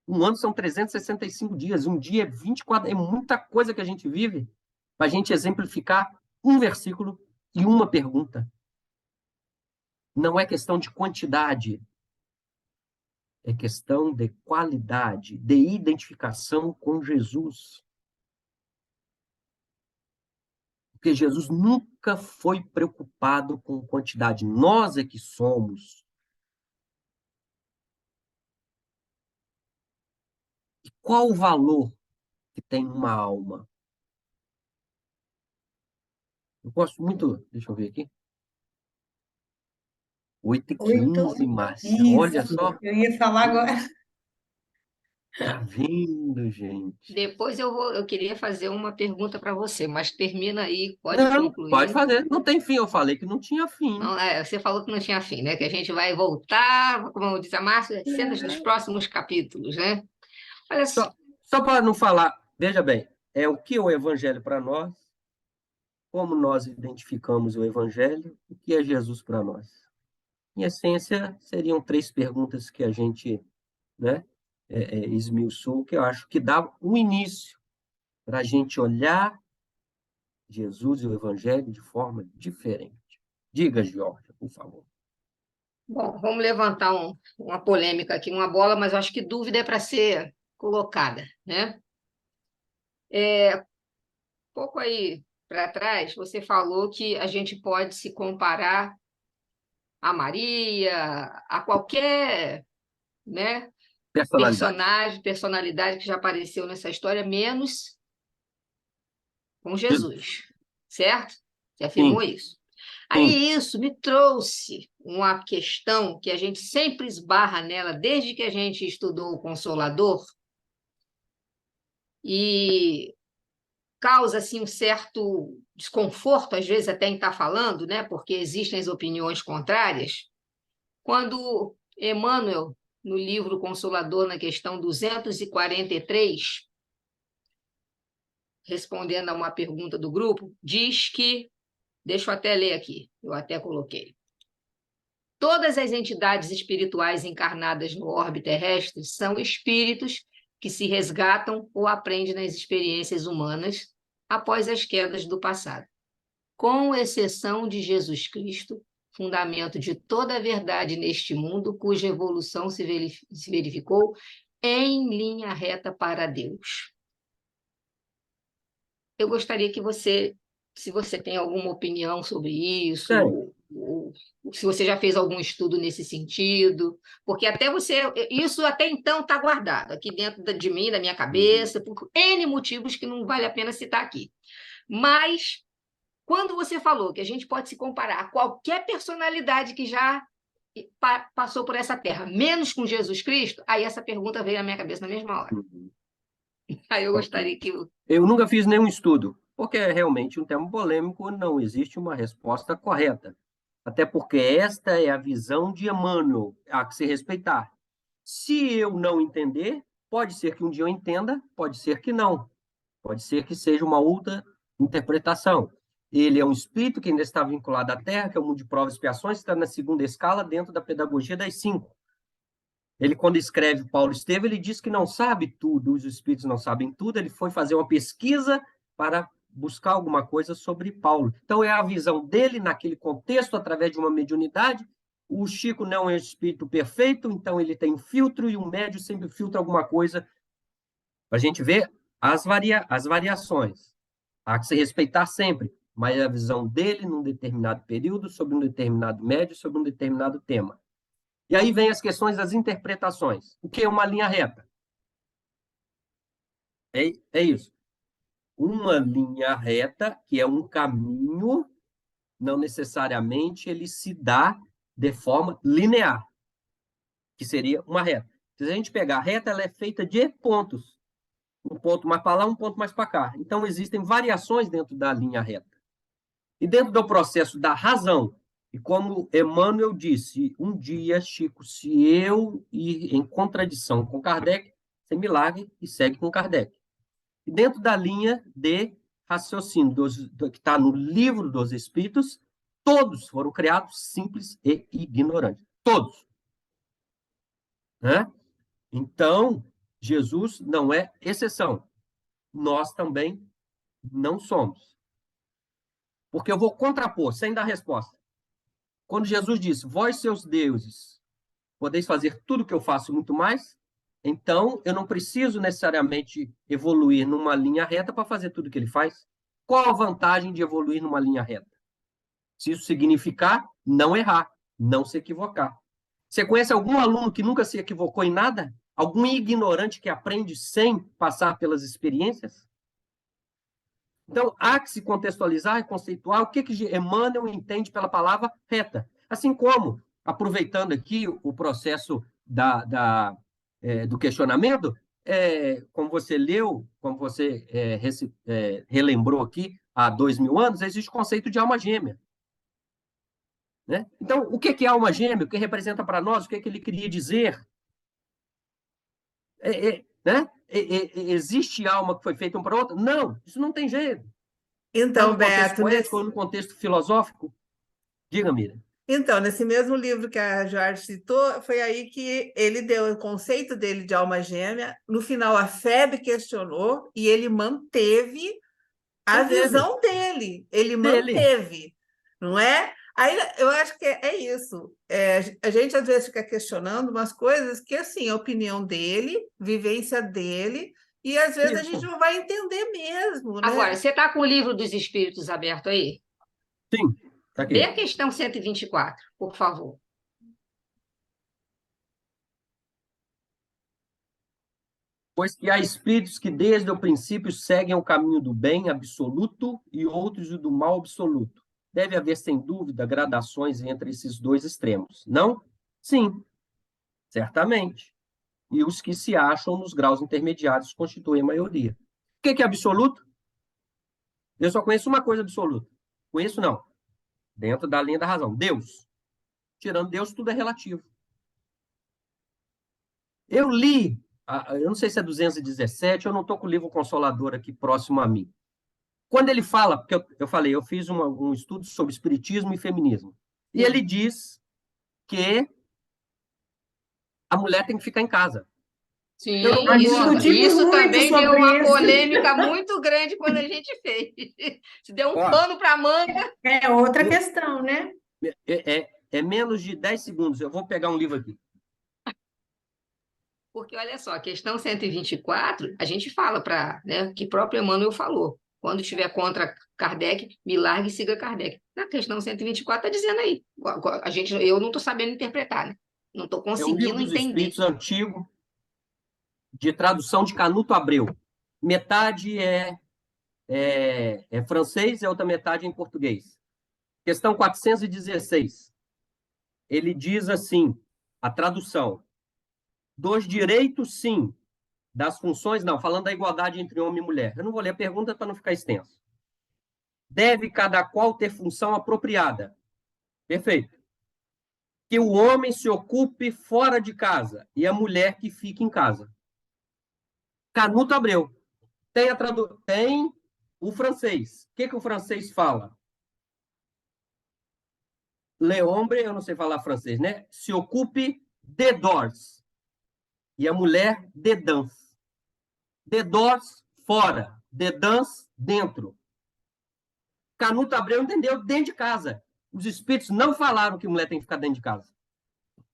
Um ano são 365 dias, um dia é 24, é muita coisa que a gente vive para a gente exemplificar um versículo e uma pergunta. Não é questão de quantidade, é questão de qualidade, de identificação com Jesus. Porque Jesus nunca foi preocupado com quantidade. Nós é que somos. E qual o valor que tem uma alma? Eu gosto muito, deixa eu ver aqui. 8h15, Márcia. Olha Isso, só. eu ia falar agora. Tá vendo, gente? Depois eu queria fazer uma pergunta para você, mas termina aí, pode Não, pode concluir. fazer. Não tem fim. Eu falei que não tinha fim. Não, você falou que não tinha fim, né? Que a gente vai voltar, como diz a Márcia, cenas dos próximos capítulos, né? Olha só, Só para não falar, veja bem, é o que é o evangelho para nós, como nós identificamos o evangelho, o que é Jesus para nós. Em essência, seriam 3 perguntas que a gente, né, esmiuçou, que eu acho que dá um início para a gente olhar Jesus e o Evangelho de forma diferente. Diga, Georgia, por favor. bom, vamos levantar uma polêmica aqui, uma bola, mas eu acho que dúvida é para ser colocada, né? pouco aí para trás, você falou que a gente pode se comparar a Maria, a qualquer, né, Personalidade. personalidade que já apareceu nessa história, menos com Jesus. Jesus, certo? Você afirmou Sim, isso. sim. Aí isso me trouxe uma questão que a gente sempre esbarra nela desde que a gente estudou o Consolador e causa assim um certo desconforto às vezes até em estar falando, né? Porque existem as opiniões contrárias. Quando Emmanuel, no livro Consolador, na questão 243, respondendo a uma pergunta do grupo, diz que, deixa eu até ler aqui, eu até coloquei. Todas as entidades espirituais encarnadas no orbe terrestre são espíritos que se resgatam ou aprendem nas experiências humanas após as quedas do passado, com exceção de Jesus Cristo, fundamento de toda a verdade neste mundo, cuja evolução se verificou em linha reta para Deus. Eu gostaria que você, se você tem alguma opinião sobre isso, Tem. ou se você já fez algum estudo nesse sentido, porque até você, isso até então está guardado aqui dentro de mim, da minha cabeça, por N motivos que não vale a pena citar aqui. Mas, quando você falou que a gente pode se comparar a qualquer personalidade que já passou por essa terra, menos com Jesus Cristo, aí essa pergunta veio à minha cabeça na mesma hora. Uhum. Aí eu Ok. gostaria que... Eu nunca fiz nenhum estudo, porque é realmente um tema polêmico, não existe uma resposta correta. Até porque esta é a visão de Emmanuel, há que se respeitar. Se eu não entender, pode ser que um dia eu entenda, pode ser que não. Pode ser que seja uma outra interpretação. Ele é um espírito que ainda está vinculado à Terra, que é o mundo de provas e expiações, está na segunda escala dentro da pedagogia das 5. Ele, quando escreve Paulo Estevam, ele diz que não sabe tudo, os espíritos não sabem tudo, ele foi fazer uma pesquisa para buscar alguma coisa sobre Paulo. Então, é a visão dele naquele contexto, através de uma mediunidade. O Chico não é um espírito perfeito, então ele tem filtro, e um médium sempre filtra alguma coisa. A gente vê as variações. Há que se respeitar sempre, mas é a visão dele num determinado período, sobre um determinado médio, sobre um determinado tema. E aí vem as questões das interpretações. O que é uma linha reta? É isso. Uma linha reta, que é um caminho, não necessariamente ele se dá de forma linear, que seria uma reta. Se a gente pegar a reta, ela é feita de pontos. Um ponto mais para lá, um ponto mais para cá. Então, existem variações dentro da linha reta. E dentro do processo da razão, e como Emmanuel disse, um dia, Chico, se eu ir em contradição com Kardec, você me largue e segue com Kardec. E dentro da linha de raciocínio que está no livro dos Espíritos, todos foram criados simples e ignorantes. Todos. Né? Então, Jesus não é exceção. Nós também não somos. Porque eu vou contrapor, sem dar resposta. Quando Jesus disse, vós, seus deuses, podeis fazer tudo o que eu faço muito mais, então eu não preciso necessariamente evoluir numa linha reta para fazer tudo o que ele faz. Qual a vantagem de evoluir numa linha reta? Se isso significar não errar, não se equivocar. Você conhece algum aluno que nunca se equivocou em nada? Algum ignorante que aprende sem passar pelas experiências? Então, há que se contextualizar e conceituar o que Emmanuel entende pela palavra reta. Assim como, aproveitando aqui o processo do questionamento, como você leu, como você relembrou aqui, há 2000 anos, existe o conceito de alma gêmea. Né? Então, o que é alma gêmea? O que representa para nós? O que ele queria dizer? Né? Existe alma que foi feita um para outra? Não, isso não tem jeito. Está Então, no contexto Beto, poético ou no contexto filosófico? Diga, Mira. então, nesse mesmo livro que a Jorge citou, foi aí que ele deu o conceito dele de alma gêmea. No final, a FEB questionou e ele manteve a visão dele. Ele manteve, não é? Aí eu acho que é isso. A gente às vezes fica questionando umas coisas que, assim, a opinião dele, vivência dele, E às vezes a Isso. gente não vai entender mesmo, né? Agora, você está com o livro dos Espíritos aberto aí? Sim, tá Lê a aqui. questão 124, por favor. Pois que há espíritos que desde o princípio seguem o caminho do bem absoluto e outros o do mal absoluto. Deve haver, sem dúvida, gradações entre esses dois extremos. Não? Sim, certamente. E os que se acham nos graus intermediários constituem a maioria. O que é absoluto? Eu só conheço uma coisa absoluta. Conheço não. Dentro da linha da razão. Deus. Tirando Deus, tudo é relativo. Eu li, eu não sei se é 217, eu não estou com o livro Consolador aqui próximo a mim. Quando ele fala, porque eu falei, eu fiz um estudo sobre espiritismo e feminismo. E ele diz que a mulher tem que ficar em casa. Sim, Eu não Nós concordo. discutimos isso muito também deu uma sobre isso. polêmica muito grande quando a gente fez. Se deu um Ó, pano para manga. É outra eu- questão, né? é menos de 10 segundos. Eu vou pegar um livro aqui. Porque, olha só, a questão 124, a gente fala para, né, que próprio Emmanuel falou. Quando estiver contra Kardec, me largue e siga Kardec. Na questão 124 está dizendo aí. Eu não estou sabendo interpretar, né? Não estou É um livro conseguindo dos entender. Espíritos antigo, de tradução de Canuto Abreu. Metade é francês e a outra metade é em português. Questão 416. Ele diz assim, a tradução: dos direitos, sim. Das funções, não. Falando da igualdade entre homem e mulher. Eu não vou ler a pergunta para não ficar extenso. Deve cada qual ter função apropriada. Perfeito. Que o homem se ocupe fora de casa e a mulher que fique em casa. Canuto Abreu. Tem o francês. O que o francês fala? L'homme, eu não sei falar francês, né? Se ocupe de dors. E a mulher de dans. De dors, fora. De dans, dentro. Canuto Abreu entendeu dentro de casa. Os espíritos não falaram que mulher tem que ficar dentro de casa.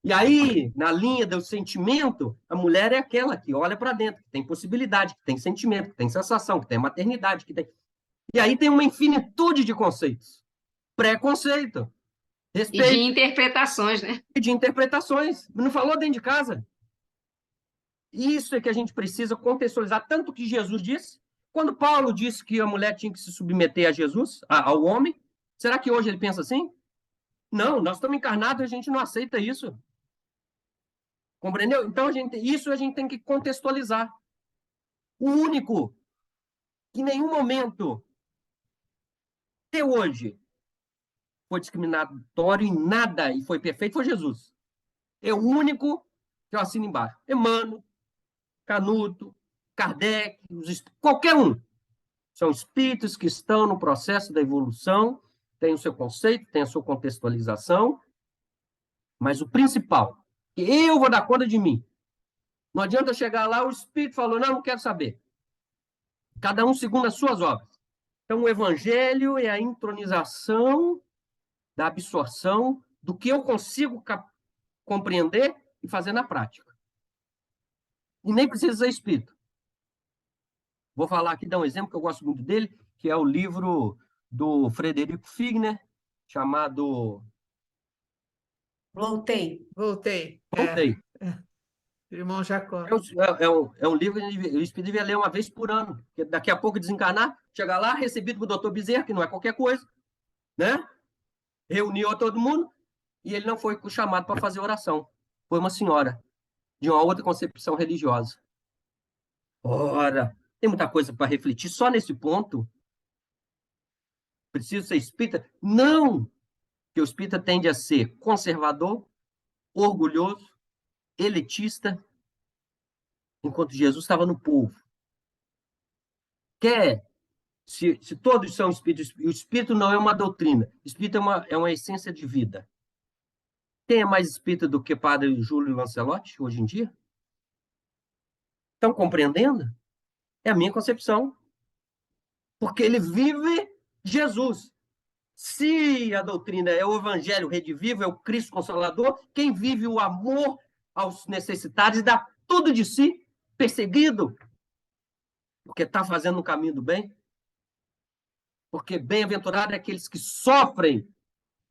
E aí, na linha do sentimento, a mulher é aquela que olha para dentro, que tem possibilidade, que tem sentimento, que tem sensação, que tem maternidade, que tem... E aí tem uma infinitude de conceitos. Preconceito, E de respeito interpretações, né? e de interpretações. Não falou dentro de casa. Isso é que a gente precisa contextualizar, tanto que Jesus disse. Quando Paulo disse que a mulher tinha que se submeter a Jesus, ao homem, será que hoje ele pensa assim? Não, nós estamos encarnados e a gente não aceita isso. Compreendeu? Então, isso a gente tem que contextualizar. O único que em nenhum momento, até hoje, foi discriminatório em nada e foi perfeito foi Jesus. É o único que eu assino embaixo. Emmanuel, Canuto, Kardec, qualquer um. São espíritos que estão no processo da evolução, têm o seu conceito, têm a sua contextualização, mas o principal, que eu vou dar conta de mim. Não adianta eu chegar lá, o espírito falou, não quero saber. Cada um segundo as suas obras. Então, o evangelho é a intronização da absorção do que eu consigo compreender e fazer na prática. E nem precisa ser espírito. Vou falar aqui, dar um exemplo que eu gosto muito dele, que é o livro do Frederico Figner, chamado... Voltei. Voltei. Voltei. Irmão Jacó. É um livro que o espírito devia ler uma vez por ano, porque daqui a pouco desencarnar, chegar lá, recebido pelo doutor Bezerra, que não é qualquer coisa, né? Reuniu todo mundo, e ele não foi chamado para fazer oração. Foi uma senhora, de uma outra concepção religiosa. Ora, tem muita coisa para refletir só nesse ponto. Preciso ser espírita? Não! Que o espírita tende a ser conservador, orgulhoso, elitista, enquanto Jesus estava no povo. Se todos são espíritos, o espírito não é uma doutrina, o espírito é uma essência de vida. Quem é mais espírita do que Padre Júlio Lancelotti, hoje em dia? Estão compreendendo? É a minha concepção. Porque ele vive Jesus. Se a doutrina é o evangelho redivivo, é o Cristo Consolador, quem vive o amor aos necessitados, dá tudo de si, perseguido, Porque está fazendo o caminho do bem? Porque bem-aventurado é aqueles que sofrem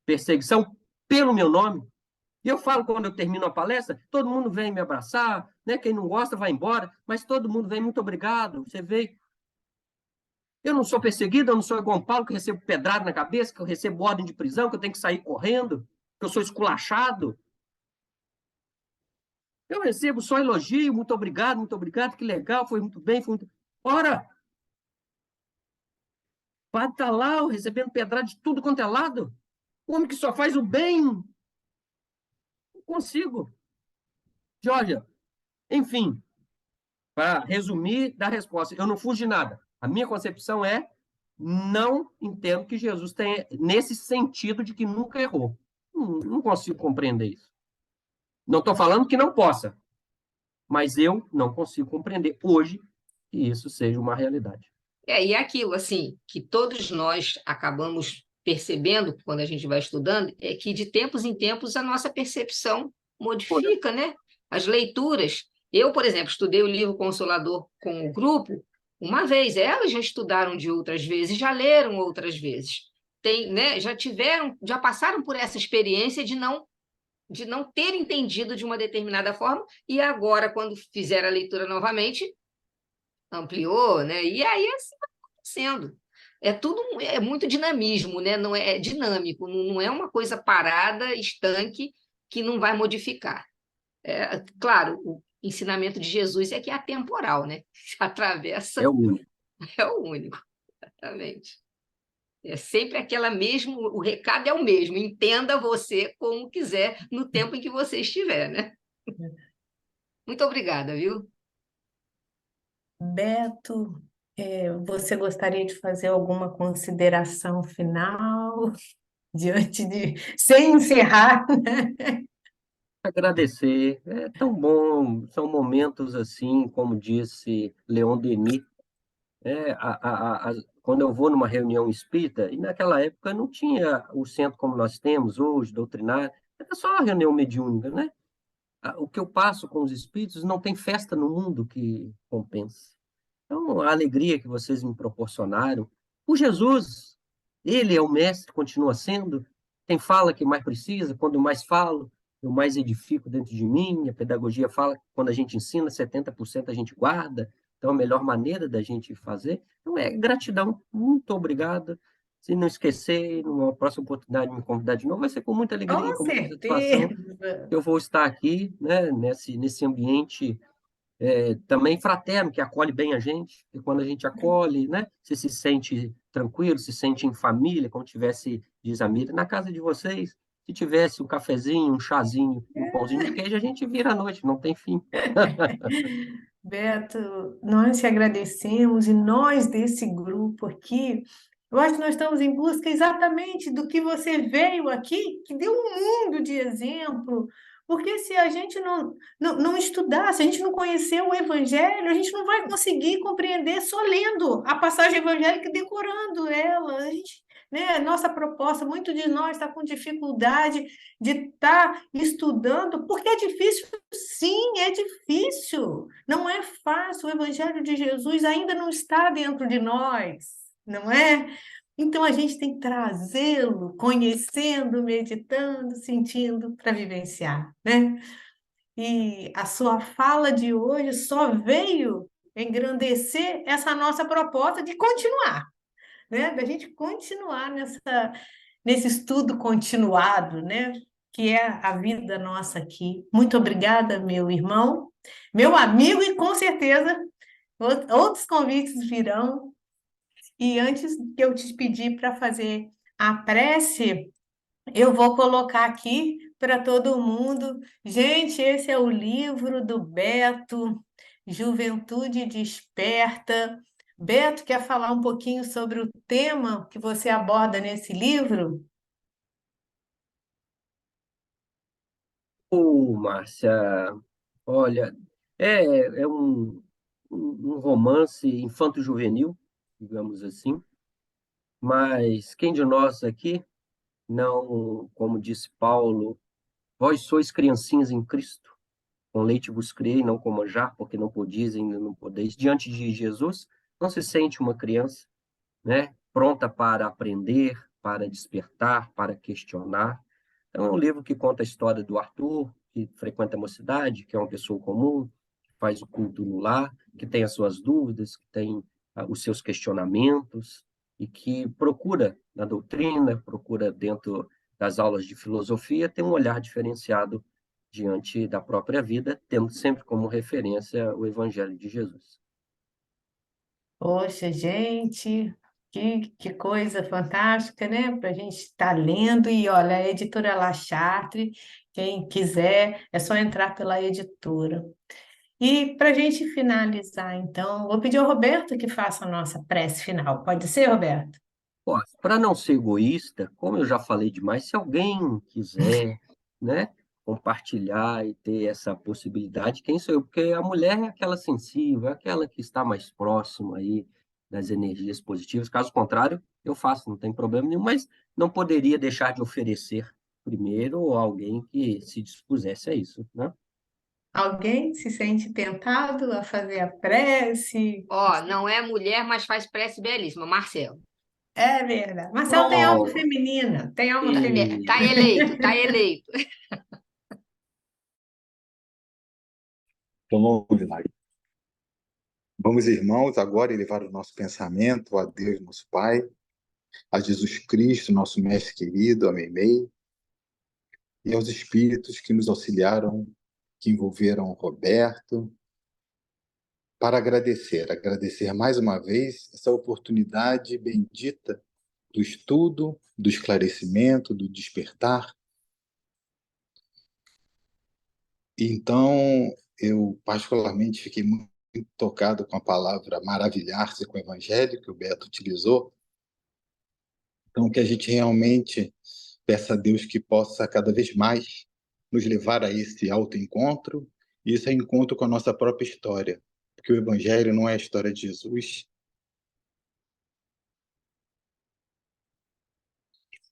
perseguição pelo meu nome. E eu falo, quando eu termino a palestra, todo mundo vem me abraçar, né? Quem não gosta vai embora, mas todo mundo vem, muito obrigado, você veio. Eu não sou perseguido, eu não sou igual um Paulo, que eu recebo pedrada na cabeça, que eu recebo ordem de prisão, que eu tenho que sair correndo, que eu sou esculachado. Eu recebo só elogio, muito obrigado, que legal, foi muito bem, foi muito... Ora, o padre está lá, recebendo pedrada de tudo quanto é lado. O homem que só faz o bem, não consigo. Georgia, enfim, para resumir, dar resposta, eu não fujo de nada. A minha concepção é, não entendo que Jesus tenha, nesse sentido de que nunca errou. Não consigo compreender isso. Não estou falando que não possa, mas eu não consigo compreender hoje que isso seja uma realidade. E é aquilo, assim, que todos nós acabamos percebendo quando a gente vai estudando, é que de tempos em tempos a nossa percepção modifica, né? As leituras. Eu, por exemplo, estudei o livro Consolador com o grupo uma vez, elas já estudaram de outras vezes, já leram outras vezes. Tem, né, já passaram por essa experiência de não ter entendido de uma determinada forma, e agora, quando fizeram a leitura novamente, ampliou, né? E aí assim vai acontecendo. É muito dinamismo, né? Não é dinâmico, não é uma coisa parada, estanque, que não vai modificar. Claro, o ensinamento de Jesus é que é atemporal, né? Atravessa, É o único. é o único, exatamente. É sempre aquela mesmo, o recado é o mesmo, entenda você como quiser, no tempo em que você estiver, né? Muito obrigada, viu? Beto, você gostaria de fazer alguma consideração final sem encerrar? Agradecer, é tão bom, são momentos assim, como disse Leon Denis, quando eu vou numa reunião espírita, e naquela época não tinha o centro como nós temos hoje, doutrinário, era só uma reunião mediúnica, né? O que eu passo com os espíritos, não tem festa no mundo que compense. Então, a alegria que vocês me proporcionaram, o Jesus, ele é o mestre, continua sendo, quem fala que mais precisa, quando mais falo, eu mais edifico dentro de mim, a pedagogia fala que quando a gente ensina, 70% a gente guarda, então a melhor maneira da gente fazer, então é gratidão, muito obrigado, se não esquecer, numa próxima oportunidade me convidar de novo, vai ser com muita alegria, Com com muita satisfação, certeza. eu vou estar aqui, né, nesse ambiente também fraterno, que acolhe bem a gente, e quando a gente acolhe, né, você se sente tranquilo, se sente em família, como tivesse, diz a Miriam, na casa de vocês, se tivesse um cafezinho, um chazinho, um pãozinho de queijo, a gente vira à noite, não tem fim. Beto, nós te agradecemos e nós desse grupo aqui, eu acho que nós estamos em busca exatamente do que você veio aqui, que deu um mundo de exemplo, porque se a gente não estudar, se a gente não conhecer o Evangelho, a gente não vai conseguir compreender só lendo a passagem evangélica e decorando ela. A gente, né, nossa proposta, muito de nós está com dificuldade de estar estudando, porque é difícil. Sim, é difícil, não é fácil. O Evangelho de Jesus ainda não está dentro de nós, não é? Então a gente tem que trazê-lo, conhecendo, meditando, sentindo para vivenciar, né? E a sua fala de hoje só veio engrandecer essa nossa proposta de continuar, né? Da gente continuar nesse estudo continuado, né? Que é a vida nossa aqui. Muito obrigada, meu irmão, meu amigo, e com certeza outros convites virão. E antes de eu te pedir para fazer a prece, eu vou colocar aqui para todo mundo. Gente, esse é o livro do Beto, Juventude Desperta. Beto, quer falar um pouquinho sobre o tema que você aborda nesse livro? Márcia, olha, é um romance infanto-juvenil, digamos assim, mas quem de nós aqui não, como disse Paulo, vós sois criancinhas em Cristo, com leite vos criei, não como já, porque não podis ainda não podeis. Diante de Jesus, não se sente uma criança, né? Pronta para aprender, para despertar, para questionar. Então, é um livro que conta a história do Arthur, que frequenta a mocidade, que é uma pessoa comum, que faz o culto no lar, que tem as suas dúvidas, que tem os seus questionamentos, e que procura na doutrina, procura dentro das aulas de filosofia, ter um olhar diferenciado diante da própria vida, tendo sempre como referência o Evangelho de Jesus. Poxa, gente, que coisa fantástica, né? Para a gente estar lendo. E olha, a editora La Chatre, quem quiser, é só entrar pela editora. E para a gente finalizar, então, vou pedir ao Roberto que faça a nossa prece final. Pode ser, Roberto? Para não ser egoísta, como eu já falei demais, se alguém quiser, né, compartilhar e ter essa possibilidade, quem sou eu? Porque a mulher é aquela sensível, é aquela que está mais próxima aí das energias positivas. Caso contrário, eu faço, não tem problema nenhum, mas não poderia deixar de oferecer primeiro a alguém que se dispusesse a isso, né? Alguém se sente tentado a fazer a prece? Ó, não é mulher, mas faz prece belíssima. Marcelo. É verdade. Marcelo tem alma Pronto. feminina, tem alma feminina. Tá eleito, tá eleito. Então vamos lá. Vamos, irmãos, agora elevar o nosso pensamento a Deus, nosso Pai, a Jesus Cristo, nosso Mestre querido, a Meimei, e aos espíritos que nos auxiliaram, que envolveram o Roberto, para agradecer mais uma vez essa oportunidade bendita do estudo, do esclarecimento, do despertar. Então, eu particularmente fiquei muito tocado com a palavra maravilhar-se com o Evangelho, que o Beto utilizou. Então, que a gente realmente peça a Deus que possa cada vez mais nos levar a esse autoencontro, e esse encontro com a nossa própria história, porque o Evangelho não é a história de Jesus,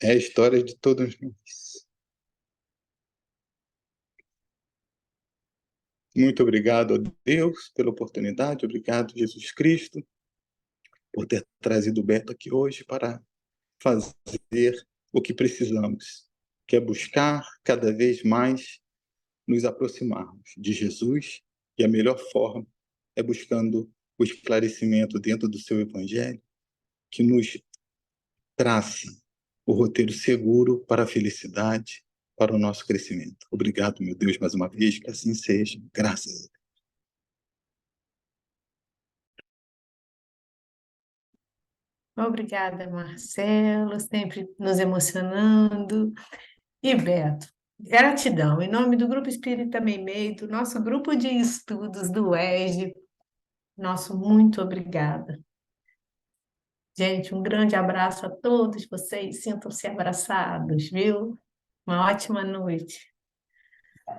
é a história de todos nós. Muito obrigado a Deus pela oportunidade, obrigado, Jesus Cristo, por ter trazido o Beto aqui hoje para fazer o que precisamos, que é buscar cada vez mais nos aproximarmos de Jesus, e a melhor forma é buscando o esclarecimento dentro do seu Evangelho, que nos trace o roteiro seguro para a felicidade, para o nosso crescimento. Obrigado, meu Deus, mais uma vez, que assim seja. Graças a Deus. Obrigada, Marcelo, sempre nos emocionando. E Beto, gratidão. Em nome do Grupo Espírita Meimei, do nosso grupo de estudos do UERJ, nosso muito obrigada. Gente, um grande abraço a todos vocês. Sintam-se abraçados, viu? Uma ótima noite.